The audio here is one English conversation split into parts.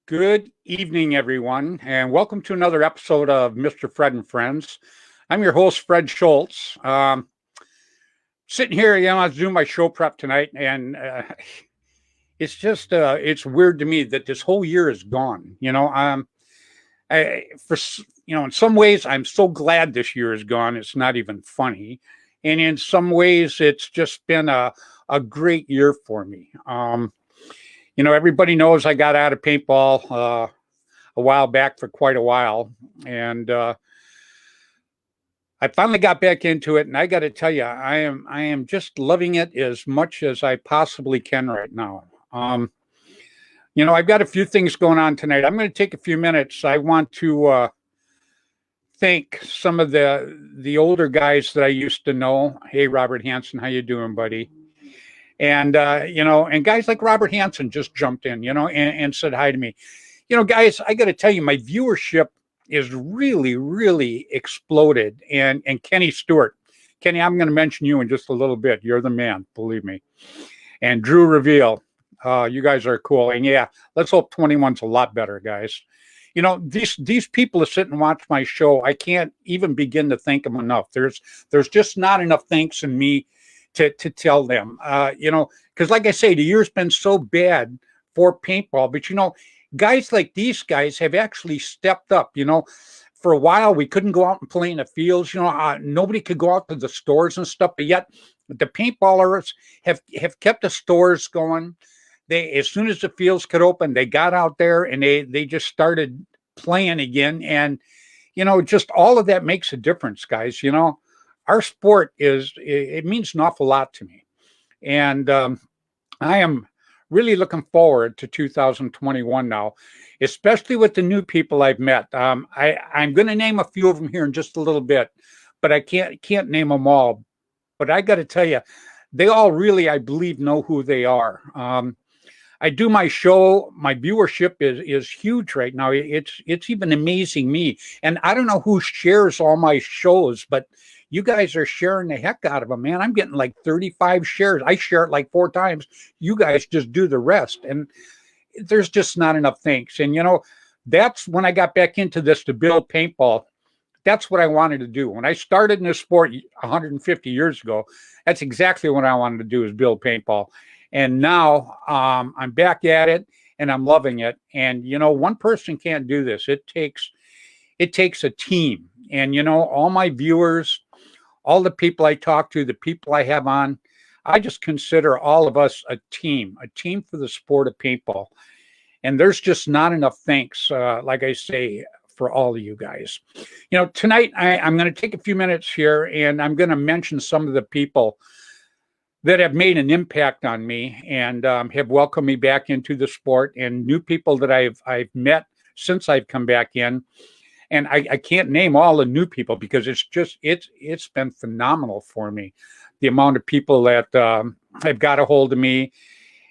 Good evening, everyone, and welcome to another episode of Mr. Fred and Friends. I'm your host, Fred Schultz. Sitting here, I was doing my show prep tonight, and it's weird to me that this whole year is gone. In some ways, I'm so glad this year is gone. It's not even funny, and in some ways, it's just been a great year for me. Everybody knows I got out of paintball a while back for quite a while, and I finally got back into it. And I got to tell you, I am just loving it as much as I possibly can right now. I've got a few things going on tonight. I'm going to take a few minutes. I want to thank some of the older guys that I used to know. Hey, Robert Hansen, how you doing, buddy? And and guys like Robert Hansen just jumped in, and said hi to me. Guys, I got to tell you, my viewership is really, really exploded. And Kenny Stewart, Kenny, I'm going to mention you in just a little bit. You're the man, believe me. And Drew Reveal, you guys are cool. And yeah, let's hope 21's a lot better, guys. These people that sit and watch my show, I can't even begin to thank them enough. There's just not enough thanks in me to tell them, because like I say, the year's been so bad for paintball, but guys like these guys have actually stepped up. For a while we couldn't go out and play in the fields. Nobody could go out to the stores and stuff, but yet the paintballers have kept the stores going. They, as soon as the fields could open, they got out there and they just started playing again. And just all of that makes a difference, guys. Our sport it means an awful lot to me. And I am really looking forward to 2021 now, especially with the new people I've met. I'm going to name a few of them here in just a little bit, but I can't name them all. But I got to tell you, they all really, I believe, know who they are. I do my show. My viewership is huge right now. It's even amazing me. And I don't know who shares all my shows, but you guys are sharing the heck out of them, man. I'm getting like 35 shares. I share it like 4 times. You guys just do the rest. And there's just not enough thanks. And, that's when I got back into this to build paintball. That's what I wanted to do. When I started in this sport 150 years ago, that's exactly what I wanted to do, is build paintball. And now I'm back at it and I'm loving it. And, one person can't do this. It takes a team. And, all my viewers, all the people I talk to, the people I have on, I just consider all of us a team for the sport of paintball. And there's just not enough thanks, like I say, for all of you guys. Tonight I'm going to take a few minutes here and I'm going to mention some of the people that have made an impact on me and have welcomed me back into the sport, and new people that I've met since I've come back in. And I can't name all the new people because it's been phenomenal for me. The amount of people that have got a hold of me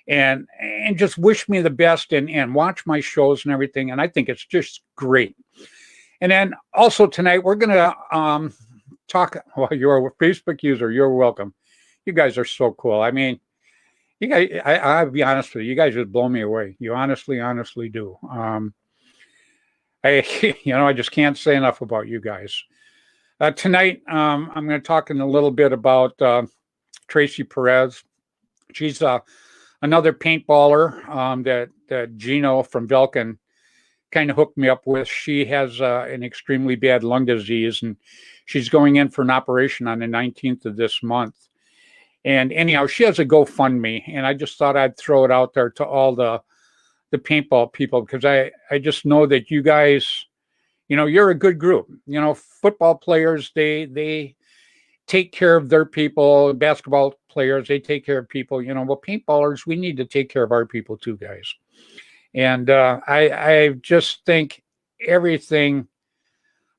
and just wish me the best and watch my shows and everything. And I think it's just great. And then also tonight, we're going to talk. Well, you're a Facebook user. You're welcome. You guys are so cool. I mean, you guys, I'll be honest with you. You guys just blow me away. You honestly do. I just can't say enough about you guys. Tonight, I'm going to talk in a little bit about Tracy Perez. She's another paintballer that Gino from Velkin kind of hooked me up with. She has an extremely bad lung disease, and she's going in for an operation on the 19th of this month. And anyhow, she has a GoFundMe, and I just thought I'd throw it out there to all the paintball people, because I just know that you guys, you're a good group. Football players, they take care of their people. Basketball players, they take care of people. Well, paintballers, we need to take care of our people too, guys. And I just think everything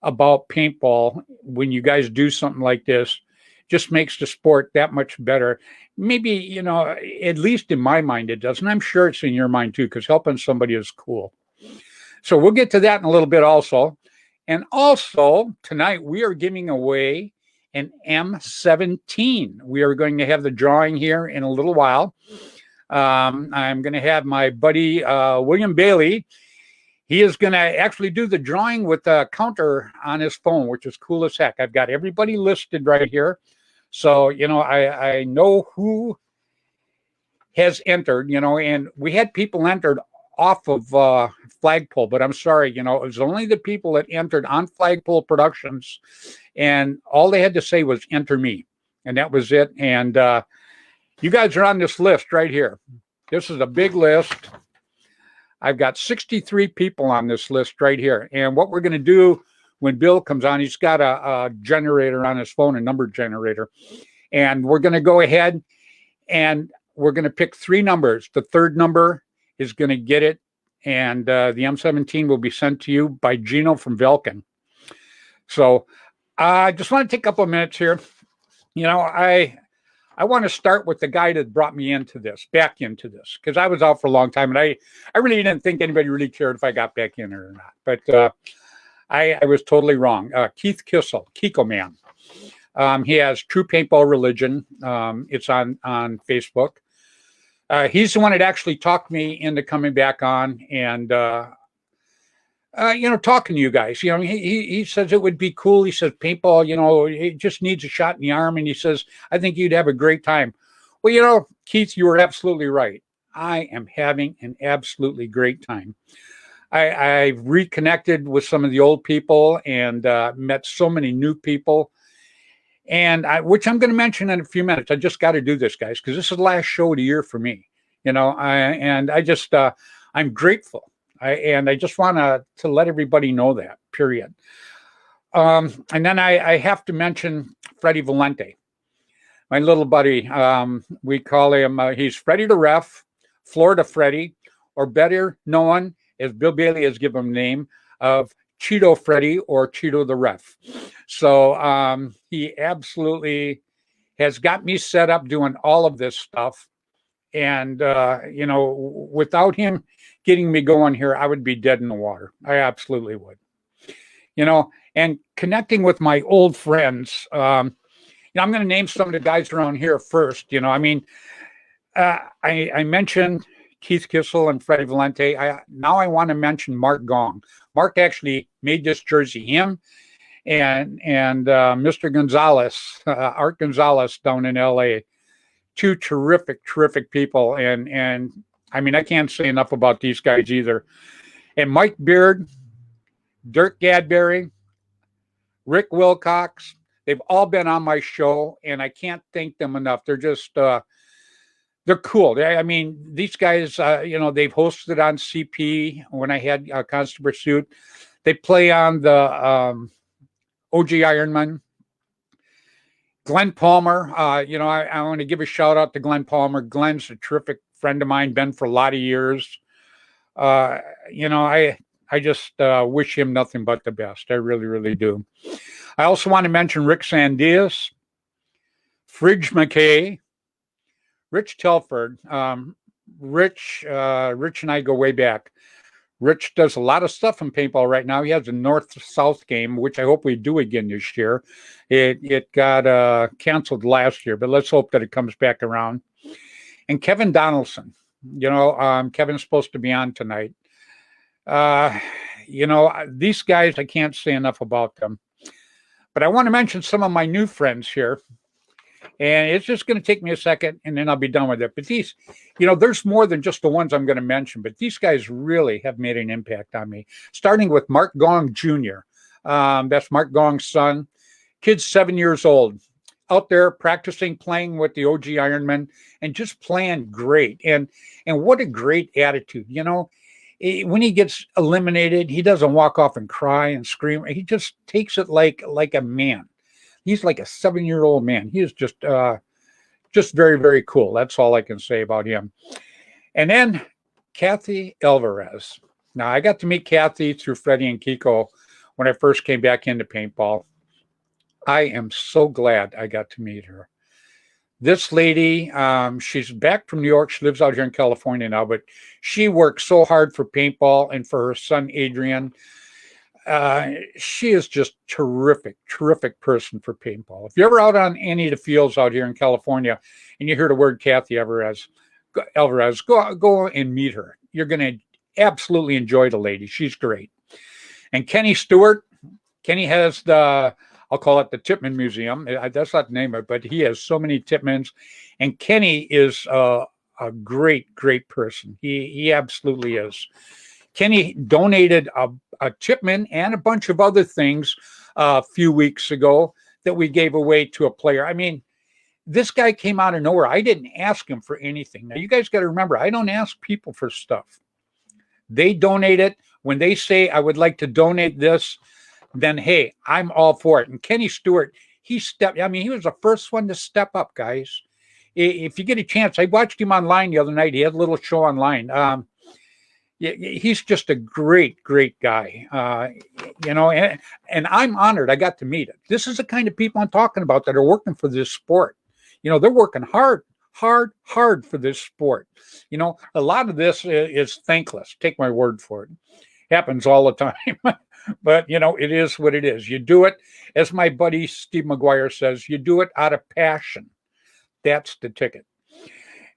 about paintball, when you guys do something like this, just makes the sport that much better. Maybe, at least in my mind it does. And I'm sure it's in your mind too, because helping somebody is cool. So we'll get to that in a little bit also. And also tonight we are giving away an M17. We are going to have the drawing here in a little while. I'm going to have my buddy William Bailey. He is going to actually do the drawing with the counter on his phone, which is cool as heck. I've got everybody listed right here. So, I know who has entered, and we had people entered off of Flagpole, but I'm sorry, it was only the people that entered on Flagpole Productions, and all they had to say was enter me, and that was it. And you guys are on this list right here. This is a big list. I've got 63 people on this list right here. And what we're going to do when Bill comes on, he's got a generator on his phone, a number generator. And we're going to go ahead and we're going to pick 3 numbers. The third number is going to get it. And the M17 will be sent to you by Gino from Velkin. So I just want to take a couple of minutes here. I want to start with the guy that brought me back into this, because I was out for a long time, and I really didn't think anybody really cared if I got back in or not. But I was totally wrong. Keith Kissel, Kiko Man. He has True Paintball Religion. It's on Facebook. He's the one that actually talked me into coming back on and talking to you guys. He says it would be cool. He says paintball, it just needs a shot in the arm. And he says, I think you'd have a great time. Well, Keith, you were absolutely right. I am having an absolutely great time. I've reconnected with some of the old people and met so many new people. And which I'm going to mention in a few minutes. I just got to do this, guys, because this is the last show of the year for me. I'm grateful. I just want to let everybody know that, period. And then I have to mention Freddy Valente, my little buddy. We call him, he's Freddy the Ref, Florida Freddy, or better known, as Bill Bailey has given him a name, of Cheeto Freddy or Cheeto the Ref. So he absolutely has got me set up doing all of this stuff. And, without him getting me going here, I would be dead in the water. I absolutely would. And connecting with my old friends, I'm going to name some of the guys around here first. I mentioned Keith Kissel and Freddy Valente. Now I want to mention Mark Gong. Mark actually made this jersey. Him and Mr. Gonzalez, Art Gonzalez down in LA. 2 terrific people. And I mean, I can't say enough about these guys either. And Mike Beard, Dirk Gadberry, Rick Wilcox, they've all been on my show, and I can't thank them enough. They're just, they're cool. These guys, they've hosted on CP when I had Constant Pursuit. They play on the OG Ironman. Glenn Palmer, I want to give a shout out to Glenn Palmer. Glenn's a terrific friend of mine, been for a lot of years. I just wish him nothing but the best. I really, really do. I also want to mention Rick Sandias, Fridge McKay, Rich Telford. Rich and I go way back. Rich does a lot of stuff in paintball right now. He has a North-South game, which I hope we do again this year. It got canceled last year, but let's hope that it comes back around. And Kevin Donaldson, Kevin's supposed to be on tonight. These guys, I can't say enough about them. But I want to mention some of my new friends here. And it's just going to take me a second, and then I'll be done with it. But these, there's more than just the ones I'm going to mention, but these guys really have made an impact on me. Starting with Mark Gong Jr. That's Mark Gong's son. Kid's 7 years old. Out there practicing, playing with the OG Ironman, and just playing great. And what a great attitude. When he gets eliminated, he doesn't walk off and cry and scream. He just takes it like a man. He's like a 7-year-old man. He is just very, very cool. That's all I can say about him. And then Kathy Alvarez. Now, I got to meet Kathy through Freddy and Kiko when I first came back into paintball. I am so glad I got to meet her. This lady, she's back from New York. She lives out here in California now, but she works so hard for paintball and for her son, Adrian. She is just terrific person for paintball. If you're ever out on any of the fields out here in California and you hear the word Kathy Alvarez, go and meet her. You're going to absolutely enjoy the lady. She's great. And Kenny Stewart, Kenny has I'll call it the Tipman Museum. That's not the name of it, but he has so many Tipmans. And Kenny is a great, great person. He absolutely is. Kenny donated a Tipman and a bunch of other things a few weeks ago that we gave away to a player. I mean, this guy came out of nowhere. I didn't ask him for anything. Now, you guys got to remember, I don't ask people for stuff. They donate it. When they say, I would like to donate this, then, hey, I'm all for it. And Kenny Stewart, he was the first one to step up, guys. If you get a chance, I watched him online the other night. He had a little show online. He's just a great, great guy. And I'm honored I got to meet him. This is the kind of people I'm talking about that are working for this sport. They're working hard for this sport. A lot of this is thankless. Take my word for it. Happens all the time. But, it is what it is. You do it, as my buddy Steve McGuire says, you do it out of passion. That's the ticket.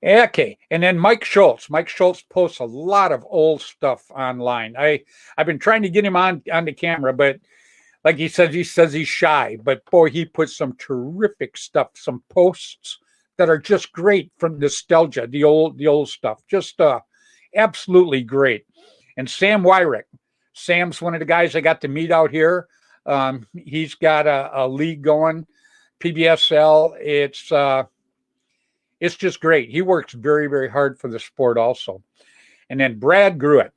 Okay. And then Mike Schultz. Mike Schultz posts a lot of old stuff online. I've been trying to get him on the camera, but like he says he's shy. But boy, he puts some terrific stuff, some posts that are just great from nostalgia, the old stuff. Just absolutely great. And Sam Wyrick. Sam's one of the guys I got to meet out here. He's got a league going, PBSL. It's just great. He works very, very hard for the sport also. And then Brad Gruitt.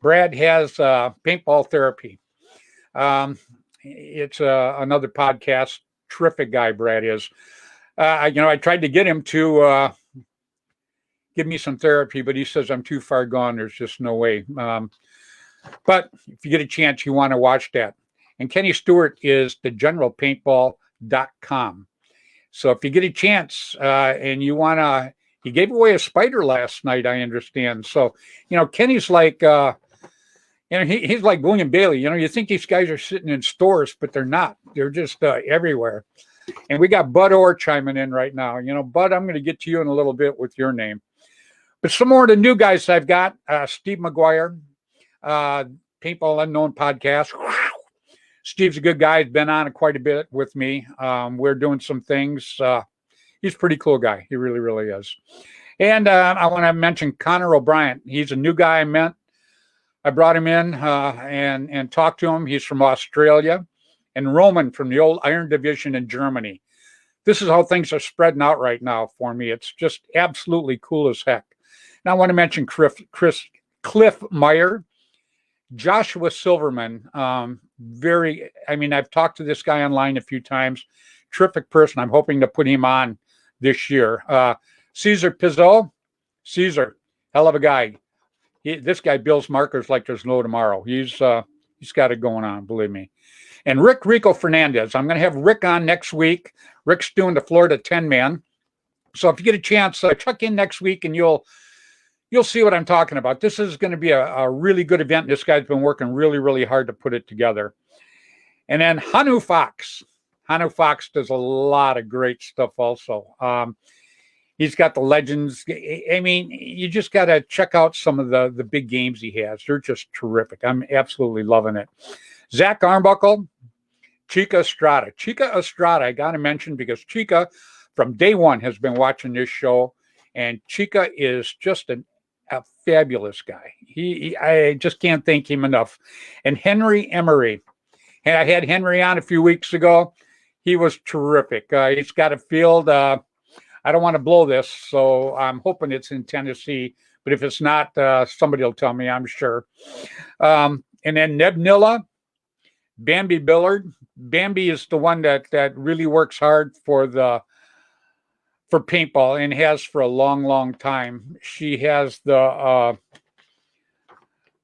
Brad has paintball therapy. It's another podcast. Terrific guy, Brad is. I tried to get him to give me some therapy, but he says I'm too far gone. There's just no way. But if you get a chance, you want to watch that. And Kenny Stewart is thegeneralpaintball.com. So if you get a chance and you want to, he gave away a spider last night, I understand. So, Kenny's like, he's like William Bailey. You think these guys are sitting in stores, but they're not. They're just everywhere. And we got Bud Orr chiming in right now. Bud, I'm going to get to you in a little bit with your name. But some more of the new guys I've got, Steve McGuire. Paintball Unknown podcast. Steve's a good guy. He's been on quite a bit with me. We're doing some things. He's a pretty cool guy. He really, really is. And I want to mention Connor O'Brien. He's a new guy I met. I brought him in and talked to him. He's from Australia. And Roman from the old Iron Division in Germany. This is how things are spreading out right now for me. It's just absolutely cool as heck. Now I want to mention Cliff Meyer. Joshua Silverman, I've talked to this guy online a few times. Terrific person. I'm hoping to put him on this year. Cesar Pizzo. Cesar, hell of a guy. This guy builds markers like there's no tomorrow. He's got it going on, believe me. And Rico Fernandez. I'm going to have Rick on next week. Rick's doing the Florida 10-man. So if you get a chance, check in next week and you'll see what I'm talking about. This is going to be a really good event. This guy's been working really, really hard to put it together. And then Hanu Fox. Hanu Fox does a lot of great stuff also. He's got the legends. You just got to check out some of the big games he has. They're just terrific. I'm absolutely loving it. Zach Armbuckle, Chica Estrada. Chica Estrada, I got to mention because Chica, from day one, has been watching this show. And Chica is just a fabulous guy. I just can't thank him enough. And Henry Emery. And I had Henry on a few weeks ago. He was terrific. He's got a field. I don't want to blow this, so I'm hoping it's in Tennessee. But if it's not, somebody will tell me, I'm sure. And then Neb Nilla, Bambi Billard. Bambi is the one that really works hard for paintball and has for a long, long time. She has the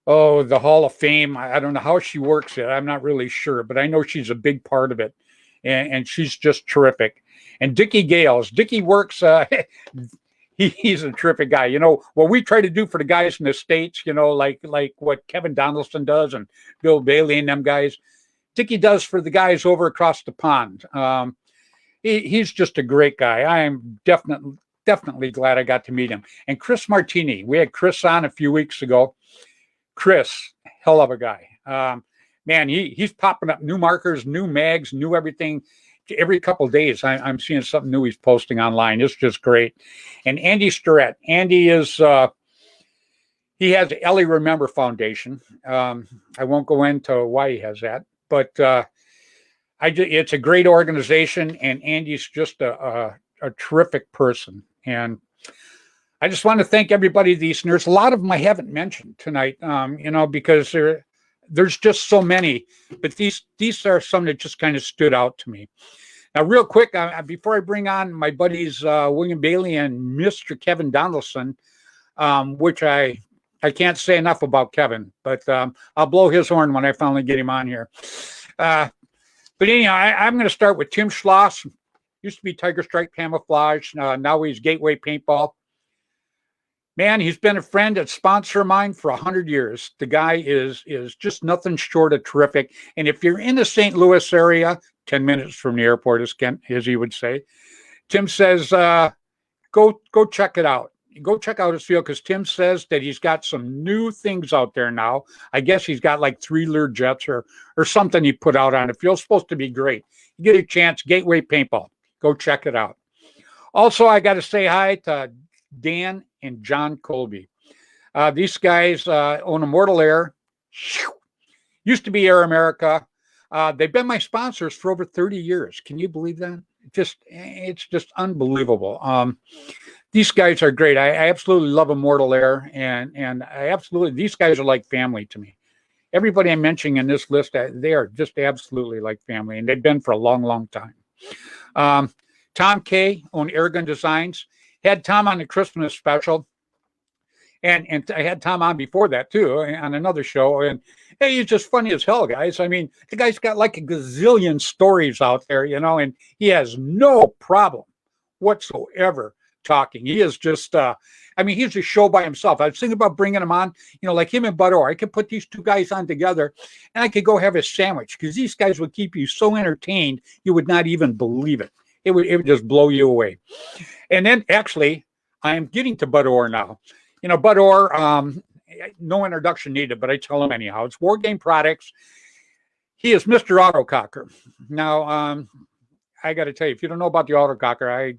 Hall of Fame. I don't know how she works it. I'm not really sure, but I know she's a big part of it. And she's just terrific. And Dickie Gales. Dickie works, he's a terrific guy. What we try to do for the guys in the States, like what Kevin Donaldson does and Bill Bailey and them guys, Dickie does for the guys over across the pond. He's just a great guy. I am definitely glad I got to meet him. And Chris Martini. We had Chris on a few weeks ago. Chris, hell of a guy. Man, he's popping up new markers, new mags, new everything. Every couple of days, I'm seeing something new he's posting online. It's just great. And Andy Starrett. Andy is he has the Ellie Remember Foundation. I won't go into why he has that, but it's a great organization, and Andy's just a terrific person. And I just want to thank everybody. There's a lot of them I haven't mentioned tonight, because there's just so many. But these are some that just kind of stood out to me. Now, real quick, before I bring on my buddies William Bailey and Mr. Kevin Donaldson, which I can't say enough about Kevin, but I'll blow his horn when I finally get him on here. But anyhow, I'm going to start with Tim Schloss. Used to be Tiger Strike Camouflage. Now he's Gateway Paintball. Man, he's been a friend and sponsor of mine for 100 years. The guy is just nothing short of terrific. And if you're in the St. Louis area, 10 minutes from the airport, as he would say, Tim says, go check it out. Go check out his field, because Tim says that he's got some new things out there now. I guess he's got like 3 Learjets or something he put out on it. Feels supposed to be great. You get a chance, Gateway Paintball. Go check it out. Also, I got to say hi to Dan and John Colby. These guys own Immortal Air. Used to be Air America. They've been my sponsors for over 30 years. Can you believe that? It's just unbelievable. These guys are great. I absolutely love Immortal Air, and these guys are like family to me. Everybody I'm mentioning in this list, they are just absolutely like family, and they've been for a long, long time. Tom Kay on Airgun Designs. Had Tom on the Christmas special, and I had Tom on before that too on another show. And hey, he's just funny as hell, guys. I mean, the guy's got like a gazillion stories out there, and he has no problem whatsoever talking. He is just, he's a show by himself. I was thinking about bringing him on, like him and Bud Orr. I could put these two guys on together, and I could go have a sandwich, because these guys would keep you so entertained you would not even believe it. It would just blow you away. And then, actually, I am getting to Bud Orr now. Bud Orr, no introduction needed, but I tell him anyhow. It's War Game Products. He is Mr. Autococker. Now, I got to tell you, if you don't know about the Autococker, I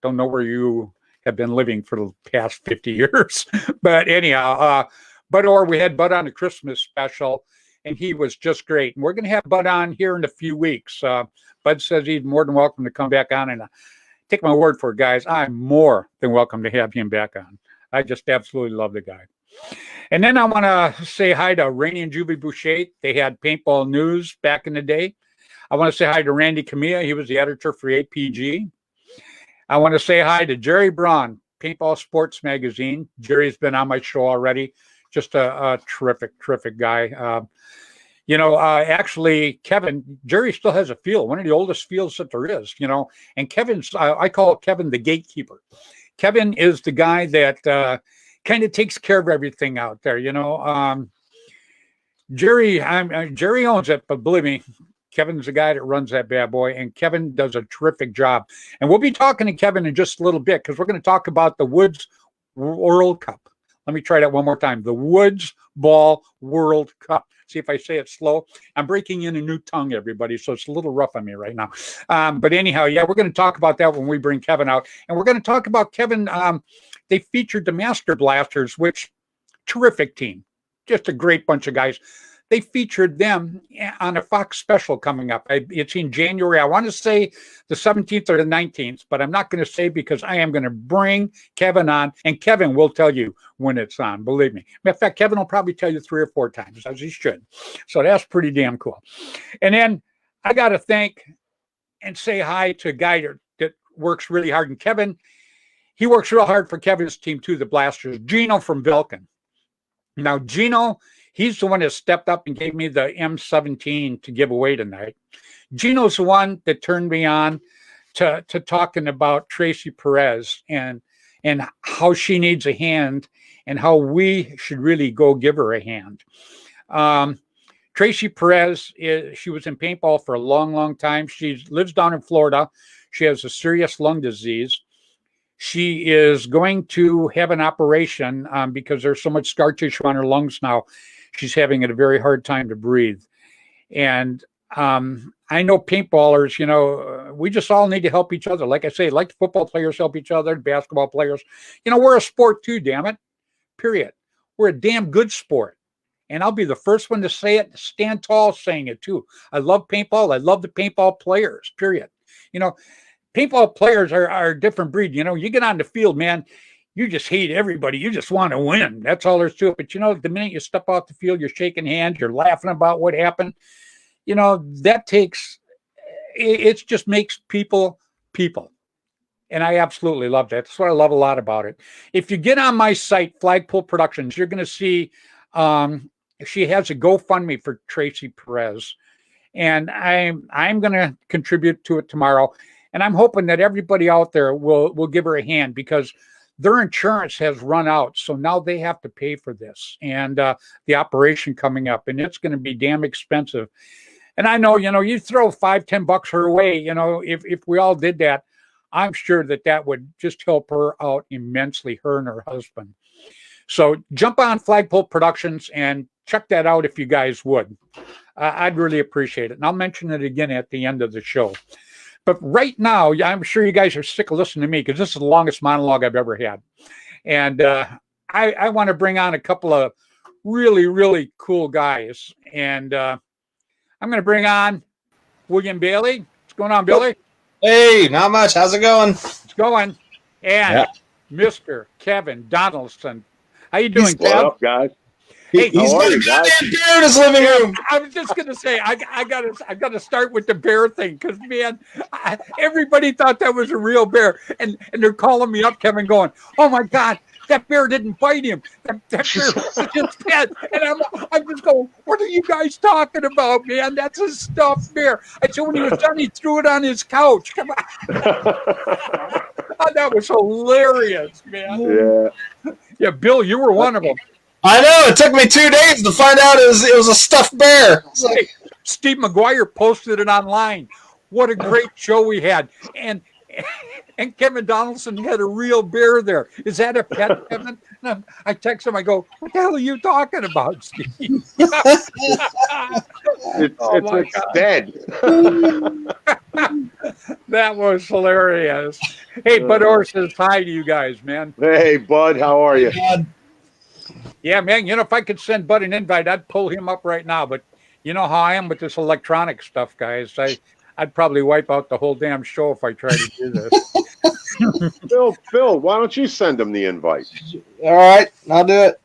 don't know where you have been living for the past 50 years. But anyhow, Bud Orr, we had Bud on the Christmas special, and he was just great. And we're going to have Bud on here in a few weeks. Bud says he's more than welcome to come back on, and take my word for it, guys, I'm more than welcome to have him back on. I just absolutely love the guy. And then I want to say hi to Rainey and Juby Boucher. They had Paintball News back in the day. I want to say hi to Randy Camilla. He was the editor for APG. I want to say hi to Jerry Braun, Paintball Sports Magazine. Jerry's been on my show already. Just a terrific, terrific guy. Actually, Kevin, Jerry still has a field, one of the oldest fields that there is, and Kevin's, I call Kevin the gatekeeper. Kevin is the guy that kind of takes care of everything out there, Jerry owns it, but believe me, Kevin's the guy that runs that bad boy, and Kevin does a terrific job. And we'll be talking to Kevin in just a little bit, because we're going to talk about the Woods World Cup. Let me try that one more time. The Woods Ball World Cup. See if I say it slow. I'm breaking in a new tongue, everybody, so it's a little rough on me right now. But anyhow, yeah, we're going to talk about that when we bring Kevin out. And we're going to talk about Kevin. They featured the Master Blasters, which, terrific team. Just a great bunch of guys. They featured them on a Fox special coming up. It's in January. I want to say the 17th or the 19th, but I'm not going to say, because I am going to bring Kevin on, and Kevin will tell you when it's on. Believe me. Matter of fact, Kevin will probably tell you 3 or 4 times, as he should. So that's pretty damn cool. And then I got to thank and say hi to a guy that works really hard. And Kevin, he works real hard for Kevin's team too, the Blasters. Gino from Vilken. Now, Gino, he's the one that stepped up and gave me the M17 to give away tonight. Gino's the one that turned me on to talking about Tracy Perez and how she needs a hand, and how we should really go give her a hand. Tracy Perez, she was in paintball for a long, long time. She lives down in Florida. She has a serious lung disease. She is going to have an operation because there's so much scar tissue on her lungs now. She's having a very hard time to breathe. And I know paintballers, we just all need to help each other. Like I say, like the football players help each other, basketball players. We're a sport too, damn it. Period. We're a damn good sport. And I'll be the first one to say it, stand tall saying it too. I love paintball. I love the paintball players, period. Paintball players are a different breed. You get on the field, man, you just hate everybody. You just want to win. That's all there's to it. But, the minute you step off the field, you're shaking hands, you're laughing about what happened. That it just makes people. And I absolutely love that. That's what I love a lot about it. If you get on my site, Flagpole Productions, you're going to see she has a GoFundMe for Tracy Perez. And I'm going to contribute to it tomorrow. And I'm hoping that everybody out there will give her a hand because their insurance has run out. So now they have to pay for this and the operation coming up. And it's going to be damn expensive. And I know, you throw $5-10 her way, if we all did that, I'm sure that would just help her out immensely, her and her husband. So jump on Flagpole Productions and check that out if you guys would. I'd really appreciate it. And I'll mention it again at the end of the show. But right now, I'm sure you guys are sick of listening to me because this is the longest monologue I've ever had. And I want to bring on a couple of really, really cool guys. And I'm going to bring on William Bailey. What's going on, Billy? Hey, not much. How's it going? It's going. And Mr. Kevin Donaldson. How you doing, Kev? What up, guys? Hey, he's got a goddamn bear in his living room. I was just gonna say I gotta start with the bear thing because man, everybody thought that was a real bear, and they're calling me up, Kevin, going, "Oh my God, that bear didn't bite him. That bear was just dead." And I'm just going, "What are you guys talking about, man? That's a stuffed bear." I said when he was done, he threw it on his couch. Come on. Oh, that was hilarious, man. Yeah, Bill, you were one of them. I know. It took me 2 days to find out it was a stuffed bear. Hey, Steve McGuire posted it online. What a great show we had. And Kevin Donaldson had a real bear there. Is that a pet, Kevin? I text him. I go, "What the hell are you talking about, Steve?" It's dead. That was hilarious. Hey, Bud Orr says hi to you guys, man. Hey, Bud, how are you? Yeah, man, if I could send Bud an invite, I'd pull him up right now. But you know how I am with this electronic stuff, guys. I'd probably wipe out the whole damn show if I tried to do this. Bill, why don't you send him the invite? All right, I'll do it.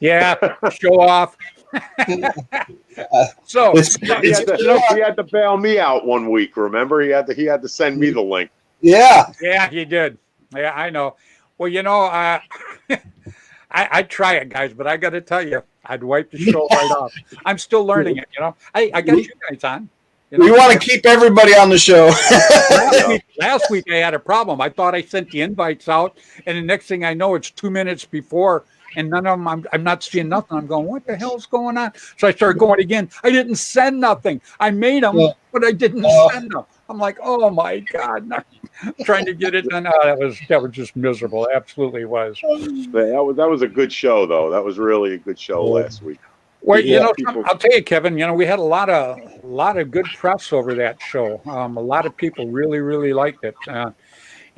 Yeah, show off. So he had to bail me out 1 week. Remember, he had to send me the link. Yeah, he did. Yeah, I know. Well, I'd try it, guys, but I got to tell you, I'd wipe the show right off. I'm still learning it, I got you guys on. We want to keep everybody on the show. Last week I had a problem. I thought I sent the invites out, and the next thing I know, it's 2 minutes before, and none of them, I'm not seeing nothing. I'm going, what the hell's going on? So I started going again. I didn't send nothing. I made them, but I didn't send them. I'm like, oh my God. I'm trying to get it done. That was just miserable. Absolutely was. That was a good show, though. That was really a good show last week. Well, I'll tell you, Kevin, we had a lot of good press over that show. A lot of people really, really liked it.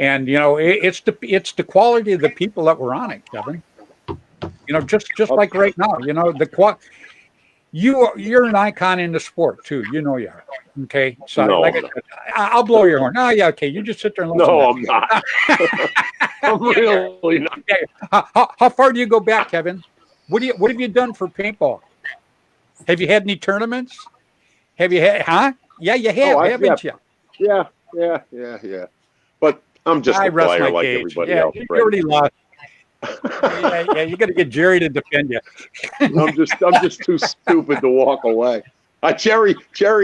And it's the quality of the people that were on it, Kevin. Just like right now, you're an icon in the sport too. You are. Okay. So no, I said, I'll blow your horn. Oh yeah, okay. You just sit there and listen. No, I'm not. I'm really not. How far do you go back, Kevin? What have you done for paintball? Have you had any tournaments? Have you had? Huh? Yeah, you have, haven't you? Yeah. But I'm just a player like everybody else. You already lost. Yeah, you got to get Jerry to defend you. I'm just too stupid to walk away. Jerry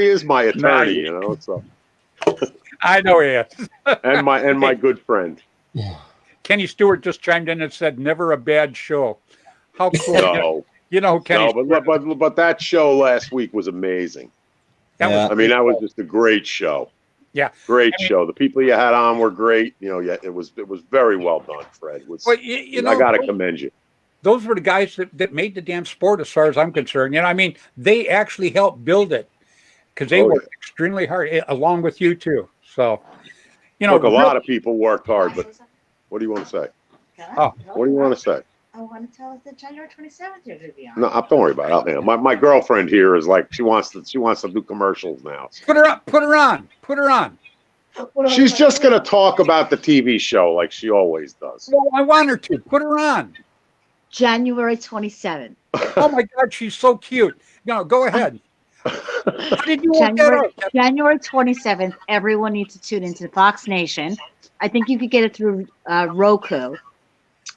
is my attorney, So I know he is. and my good friend. Kenny Stewart just chimed in and said, "Never a bad show." How cool! No. Kenny. But that show last week was amazing. That was just a great show. Yeah, Great show. The people you had on were great. You know, yeah, it was very well done, Fred. well, I got to commend you. those were the guys that made the damn sport, as far as I'm concerned. You know, I mean, they actually helped build it because they worked extremely hard, along with you too. So, you know, Look, a lot of people worked hard, but what do you want to say? Oh. What do you want to say? I want to tell us that January 27th you're going to be on. No, don't worry about it. My girlfriend here is like she wants to do commercials now. Put her on. She's just going to talk about the TV show like she always does. Well, I want her to. Put her on. January 27th. Oh my God, she's so cute. No, go ahead. How did you work that out? January 27th, everyone needs to tune into Fox Nation. I think you could get it through Roku.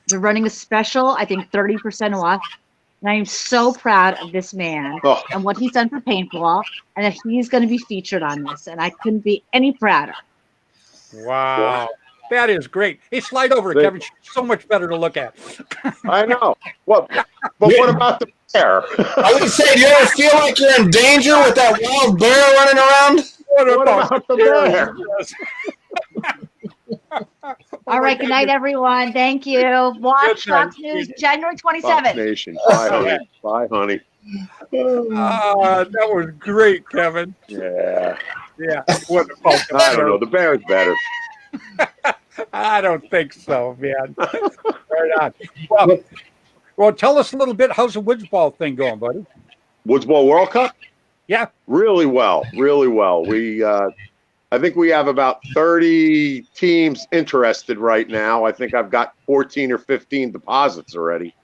They're running a special, I think 30% off. And I am so proud of this man and what he's done for paintball, and that he's going to be featured on this. And I couldn't be any prouder. Wow. That is great. Hey, slide over, Kevin. She's so much better to look at. I know. Well, but what about the bear? I would say, do you ever feel like you're in danger with that wild bear running around? What about the bear? All right. Good night, everyone. Thank you. Watch Fox News January 27th. Fox Nation. Bye, honey. Bye, honey. That was great, Kevin. Yeah. Yeah. I don't know. The bear's better. I don't think so, man. Right on. Well, tell us a little bit. How's the Woods Ball thing going, buddy? Woods Ball World Cup? Yeah. Really well. Really well. I think we have about 30 teams interested right now. I think I've got 14 or 15 deposits already.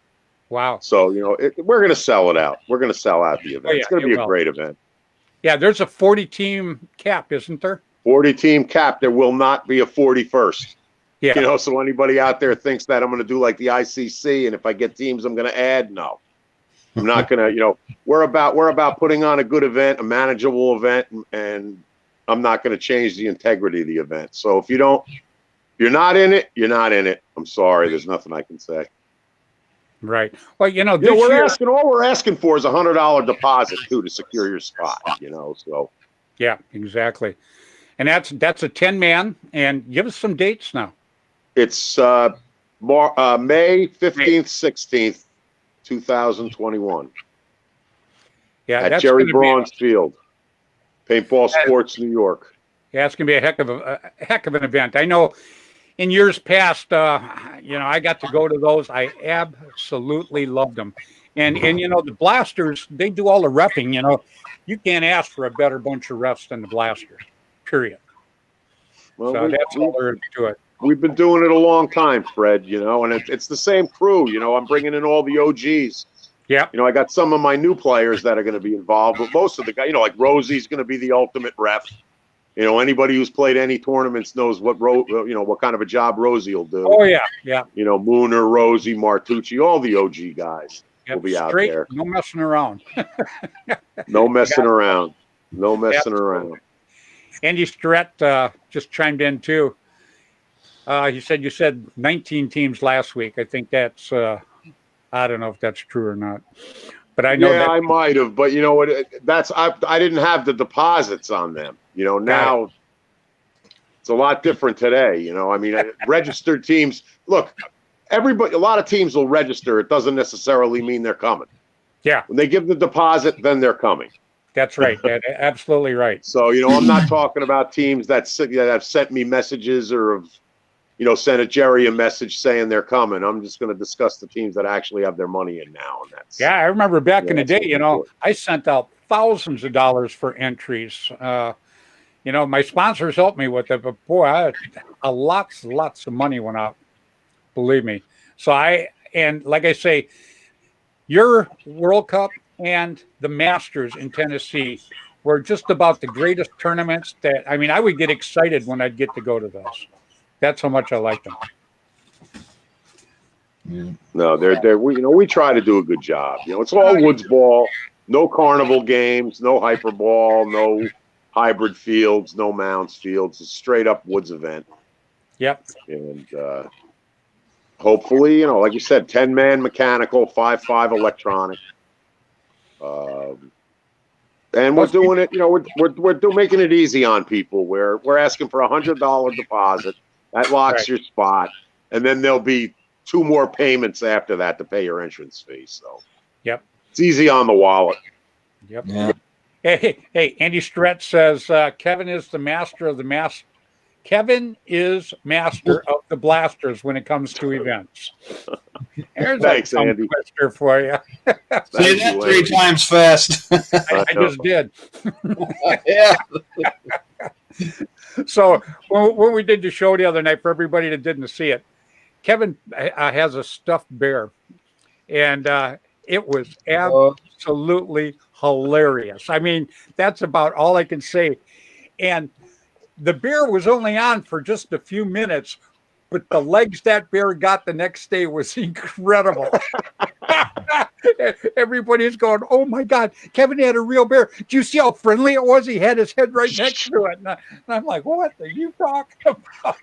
Wow. So, you know, we're going to sell it out. We're going to sell out the event. Oh, yeah, it's going to be a great event. Yeah, there's a 40-team cap, isn't there? 40-team cap. There will not be a 41st. Yeah. You know, so anybody out there thinks that I'm going to do like the ICC, and if I get teams, I'm going to add. No, I'm not going to. You know, we're about putting on a good event, a manageable event, and I'm not going to change the integrity of the event. So if you're not in it, you're not in it. I'm sorry. There's nothing I can say. Right. Well, you know, all we're asking for is $100 deposit too to secure your spot. You know, so. Yeah, exactly. And that's a 10-man. And give us some dates now. It's May 15th, 16th, 2021. Yeah, at Jerry Braun's Field, Paintball Sports, New York. Yeah, it's gonna be a heck of an event. I know. In years past, you know, I got to go to those. I absolutely loved them. And you know, the Blasters, they do all the repping. You know, you can't ask for a better bunch of refs than the Blasters. Period. Well, so that's all there is to it. We've been doing it a long time, Fred, you know, and it's the same crew, you know. I'm bringing in all the OGs. Yeah. You know, I got some of my new players that are going to be involved, but most of the guys, you know, like Rosie's going to be the ultimate ref. You know, anybody who's played any tournaments knows what kind of a job Rosie will do. Oh, yeah, yeah. You know, Mooner, Rosie, Martucci, all the OG guys will be out there. No messing around. No messing around. No messing around. Andy Strat just chimed in, too. You said 19 teams last week. I think that's, I don't know if that's true or not. But I know I might have. But you know what? I didn't have the deposits on them. You know, now it's a lot different today. You know, I mean, registered teams. Look, a lot of teams will register. It doesn't necessarily mean they're coming. Yeah. When they give the deposit, then they're coming. That's right. Absolutely right. So, you know, I'm not talking about teams that have sent me messages or have, you know, sent a Jerry a message saying they're coming. I'm just going to discuss the teams that actually have their money in now. And that's. Yeah, I remember back in the day, you know, I sent out thousands of dollars for entries. You know, my sponsors helped me with it, but boy, lots of money went out. Believe me. So and like I say, your World Cup and the Masters in Tennessee were just about the greatest tournaments that, I mean, I would get excited when I'd get to go to those. That's how much I like them. Yeah. No, we try to do a good job. You know, it's all Woods Ball, no carnival games, no hyper ball, no hybrid fields, no mounds fields. It's a straight up Woods event. Yep. And hopefully, you know, like you said, 10-man mechanical, 5-5 electronic. And we're doing it, we're making it easy on people. We're asking for $100 deposit. That locks your spot. And then there'll be 2 more payments after that to pay your entrance fee. So it's easy on the wallet. Yep. Yeah. Hey, Andy Stretch says Kevin is the master of the mass. Kevin is master of the blasters when it comes to events. Thanks, Andy. Twister for you. Say that 3 times fast. I just did. Yeah. So when we did the show the other night, for everybody that didn't see it, Kevin has a stuffed bear, and it was absolutely hilarious. I mean, that's about all I can say. And the bear was only on for just a few minutes, but the legs that bear got the next day was incredible. Everybody's going, "Oh my God, Kevin had a real bear. Do you see how friendly it was? He had his head right next to it." And I'm like, "What are you talking about?"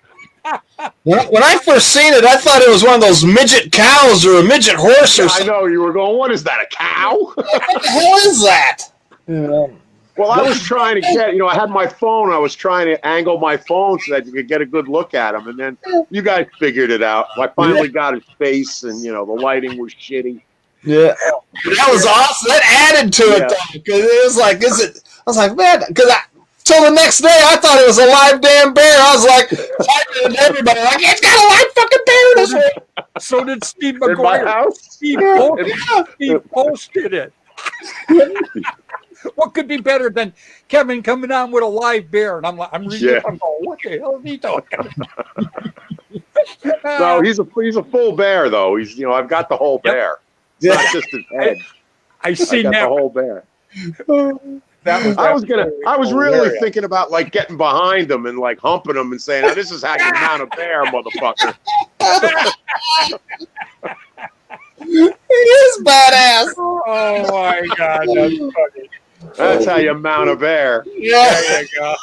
When I first seen it, I thought it was one of those midget cows or a midget horse or something. I know, you were going, "What is that, a cow?" What the hell is that? Well, I was trying to get, I had my phone. I was trying to angle my phone so that you could get a good look at him. And then you guys figured it out. I finally got his face, and, the lighting was shitty. Yeah. That was awesome. That added to it, though. Because it was like, I was like, man, because till the next day, I thought it was a live damn bear. I was like, typing to everybody, like, it's got a live fucking bear this way. So did Steve In my McGuire. house? Steve posted it. What could be better than Kevin coming on with a live bear? And I'm reading it. I'm going, what the hell is he talking about? No, he's a full bear, though. He's, I've got the whole bear. It's not just his head. I seen got that. the whole bear. I was really thinking about like getting behind him and like humping him and saying, "Now this is how you mount a bear, motherfucker." He is badass. Oh my God, that's funny. That's how you mount a bear. Yeah. There you go.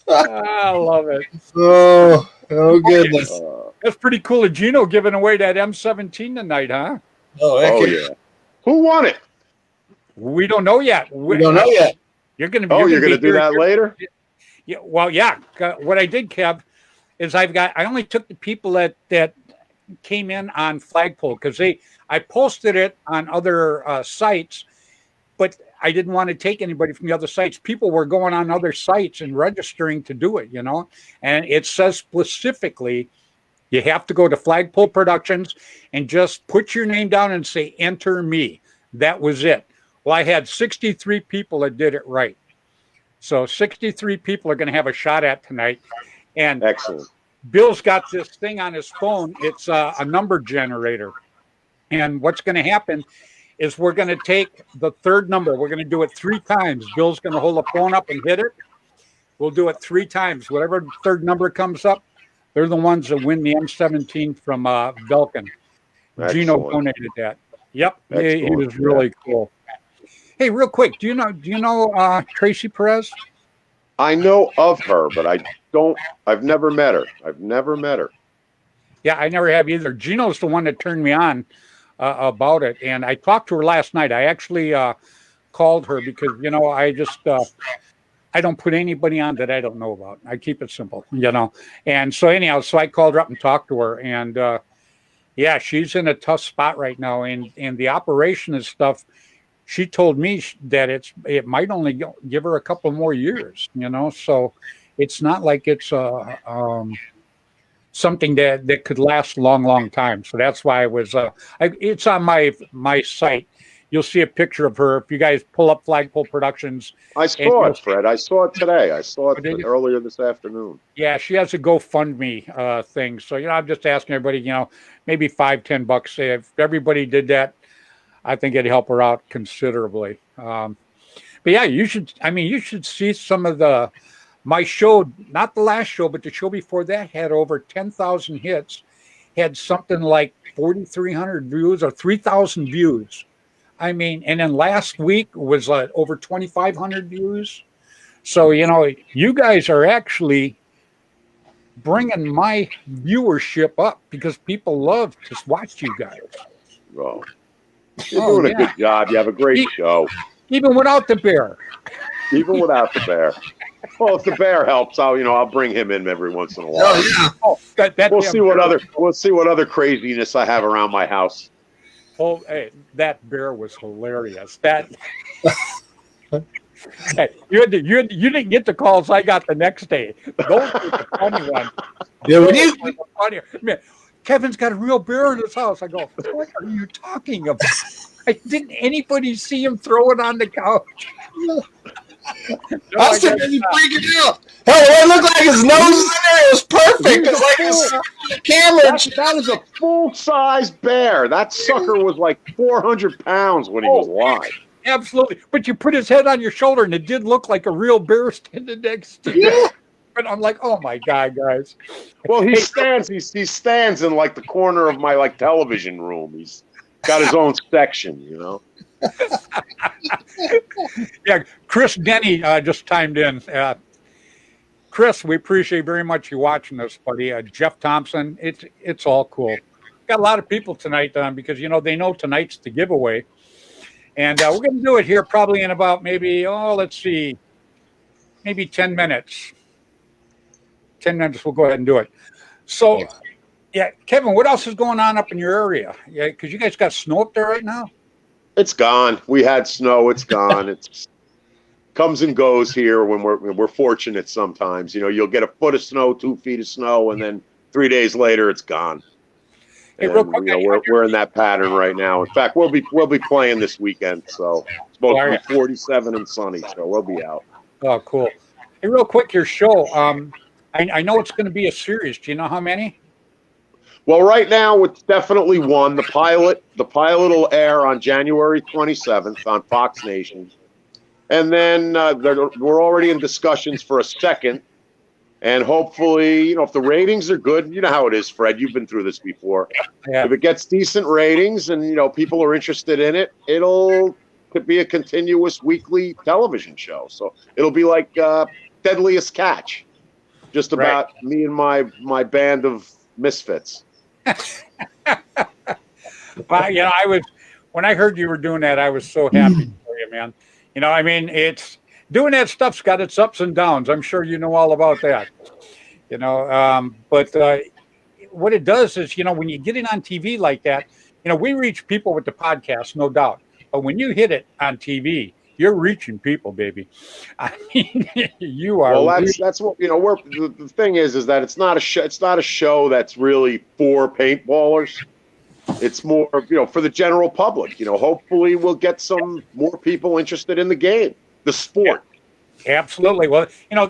I love it. Oh goodness. That's pretty cool of Gino giving away that M17 tonight, huh? Oh yeah. Who won it? We don't know yet. We don't know yet. You're going to. You're going to do that later? Yeah. Well, yeah. What I did, Kev, is I only took the people that came in on Flagpole because I posted it on other sites, but I didn't want to take anybody from the other sites. People were going on other sites and registering to do it, and it says specifically you have to go to Flagpole Productions and just put your name down and say, "Enter me." That was it. Well, I had 63 people that did it right. So 63 people are going to have a shot at tonight. And excellent. Bill's got this thing on his phone. It's a number generator. And what's going to happen is we're going to take the third number. We're going to do it 3 times. Bill's going to hold the phone up and hit it. We'll do it 3 times. Whatever third number comes up, they're the ones that win the M17 from Belkin. Gino donated that. Yep, he was really cool. Hey, real quick, do you know Tracy Perez? I know of her, but I've never met her. Yeah, I never have either. Gino's the one that turned me on about it, and I talked to her last night. I actually called her because I don't put anybody on that I don't know about. I keep it simple, And so anyhow, I called her up and talked to her, and yeah, she's in a tough spot right now, and the operation and stuff. She told me that it might only give her a couple more years, so it's not like it's something that could last a long, long time. So that's why I was. It's on my site. You'll see a picture of her if you guys pull up Flagpole Productions. I saw it, Fred. I saw it today. I saw it earlier this afternoon. Yeah, she has a GoFundMe thing. So I'm just asking everybody, maybe $5-10. If everybody did that, I think it'd help her out considerably. But yeah, you should see some of my show, not the last show, but the show before that had over 10,000 hits, had something like 4,300 views or 3,000 views. And then last week was over 2,500 views. So, you guys are actually bringing my viewership up because people love to watch you guys. Well, you're doing a good job. You have a great show. Even without the bear. Even without the bear. Well, if the bear helps, I'll bring him in every once in a while. Oh, yeah. We'll see what other craziness I have around my house. Oh, hey, that bear was hilarious. That hey, you didn't get the calls I got the next day. Those were the funny ones. Yeah, Man, Kevin's got a real bear in his house. I go, what are you talking about? Didn't anybody see him throw it on the couch? I was too busy freaking out. Hell, it looked like his nose was in there. It was perfect. It's like a camera. That is a full-size bear. That sucker was like 400 pounds when he was live. Absolutely. But you put his head on your shoulder, and it did look like a real bear standing next to you. Yeah. But I'm like, oh my God, guys. Well, he stands in like the corner of my television room. He's got his own section, Yeah, Chris Denny just chimed in. Chris, we appreciate very much you watching us, buddy. Jeff Thompson, it's all cool. Got a lot of people tonight because they know tonight's the giveaway, and we're going to do it here probably in about maybe 10 minutes. 10 minutes, we'll go ahead and do it. So, yeah, Kevin, what else is going on up in your area? Yeah, because you guys got snow up there right now. It's gone. We had snow. It's gone. It comes and goes here when we're fortunate sometimes. You'll get a foot of snow, 2 feet of snow, and then 3 days later it's gone. Hey, and, we're in that pattern right now. In fact, we'll be playing this weekend. So it's supposed to be 47 and sunny. So we'll be out. Oh, cool. Hey, real quick, your show. I know it's going to be a series. Do you know how many? Well, right now it's definitely one. The pilot will air on January 27th on Fox Nation, and then we're already in discussions for a second. And hopefully, if the ratings are good, you know how it is, Fred. You've been through this before. Yeah. If it gets decent ratings and people are interested in it, could be a continuous weekly television show. So it'll be like Deadliest Catch, just about me and my band of misfits. Well, when I heard you were doing that, I was so happy for you, man. It's doing that stuff's got its ups and downs. I'm sure you know all about that. But what it does is, when you get it on TV like that, we reach people with the podcast, no doubt. But when you hit it on TV, you're reaching people, baby. I mean, you are. Well, that's what the thing is that it's not a show. It's not a show that's really for paintballers. It's more, for the general public. Hopefully we'll get some more people interested in the game, the sport. Absolutely. Well,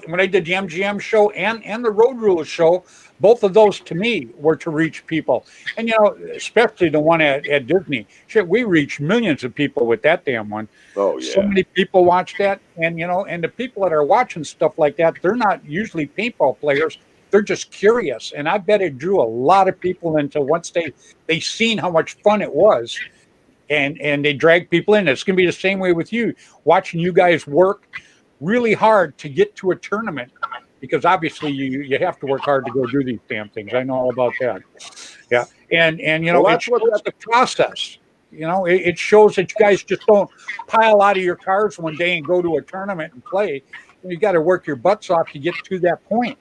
when I did the MGM show and the Road Rules show, both of those to me were to reach people. And, especially the one at Disney. Shit, we reach millions of people with that damn one. Oh, yeah. So many people watch that. And, and the people that are watching stuff like that, they're not usually paintball players. They're just curious. And I bet it drew a lot of people into once they seen how much fun it was. And they drag people in. It's going to be the same way with you. Watching you guys work really hard to get to a tournament, because obviously you have to work hard to go do these damn things. I know all about that. Yeah. And it shows the process. It shows that you guys just don't pile out of your cars one day and go to a tournament and play. You got to work your butts off to get to that point.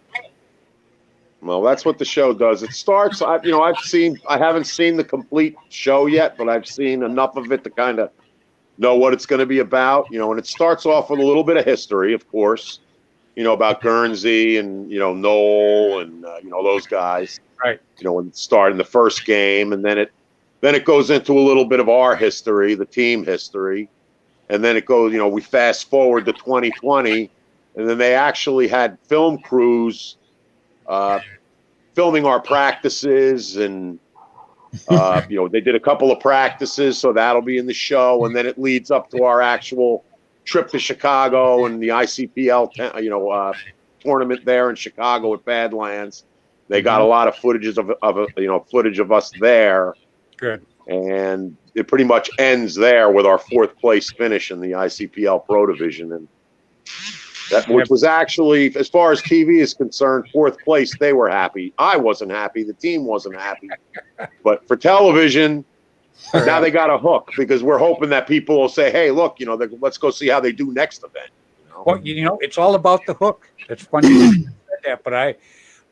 Well, that's what the show does. It starts, I haven't seen the complete show yet, but I've seen enough of it to kind of know what it's going to be about, and it starts off with a little bit of history, of course, about Guernsey and, Noel and, those guys, right. When it started in the first game, and then it goes into a little bit of our history, the team history. And then it goes, we fast forward to 2020, and then they actually had film crews, filming our practices, and they did a couple of practices, so that'll be in the show, and then it leads up to our actual trip to Chicago and the ICPL, tournament there in Chicago at Badlands. They got a lot of footage of us there. Good. And it pretty much ends there with our 4th place finish in the ICPL Pro Division, and which was actually, as far as TV is concerned, 4th place. They were happy. I wasn't happy. The team wasn't happy. But for television, Now they got a hook because we're hoping that people will say, "Hey, look, let's go see how they do next event." Well, it's all about the hook. It's funny you said that, but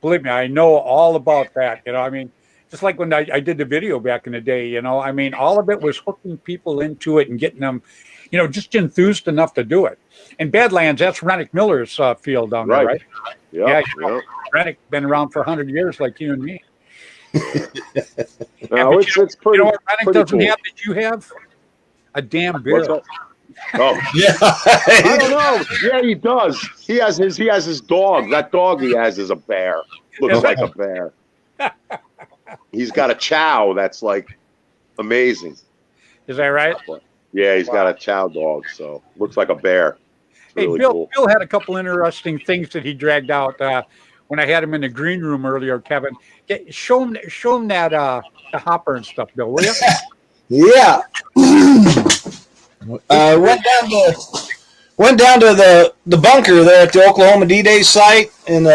believe me, I know all about that. I mean, just like when I did the video back in the day, I mean, all of it was hooking people into it and getting them, just enthused enough to do it. And Badlands, that's Rennick Miller's field down there, right? Yeah. Rennick been around for 100 years, like you and me. No, it's pretty. You know what Rennick doesn't cool. have that you have? A damn barrel. Oh Yeah. I don't know. Yeah, he does. He has his dog. That dog he has is a bear. Looks like a bear. He's got a chow that's like amazing. Is that right? Yeah, he's got a chow dog, so looks like a bear. It's Hey, really Bill. cool. Bill had a couple interesting things that he dragged out when I had him in the green room earlier. Kevin, show him that the hopper and stuff, Bill. Will you? Yeah. Went down to the bunker there at the Oklahoma D-Day site, and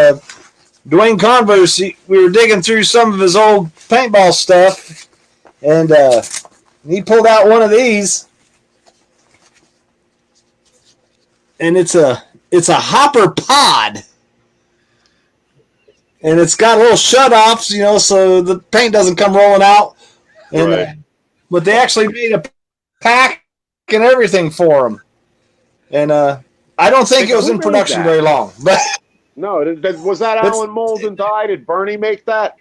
Dwayne Converse, we were digging through some of his old paintball stuff, and he pulled out one of these, and it's a hopper pod, and it's got little shut-offs, so the paint doesn't come rolling out, and Right. But they actually made a pack and everything for him, and I don't think it was in production very long, but. No, was that Alan Molden die? Did Bernie make that?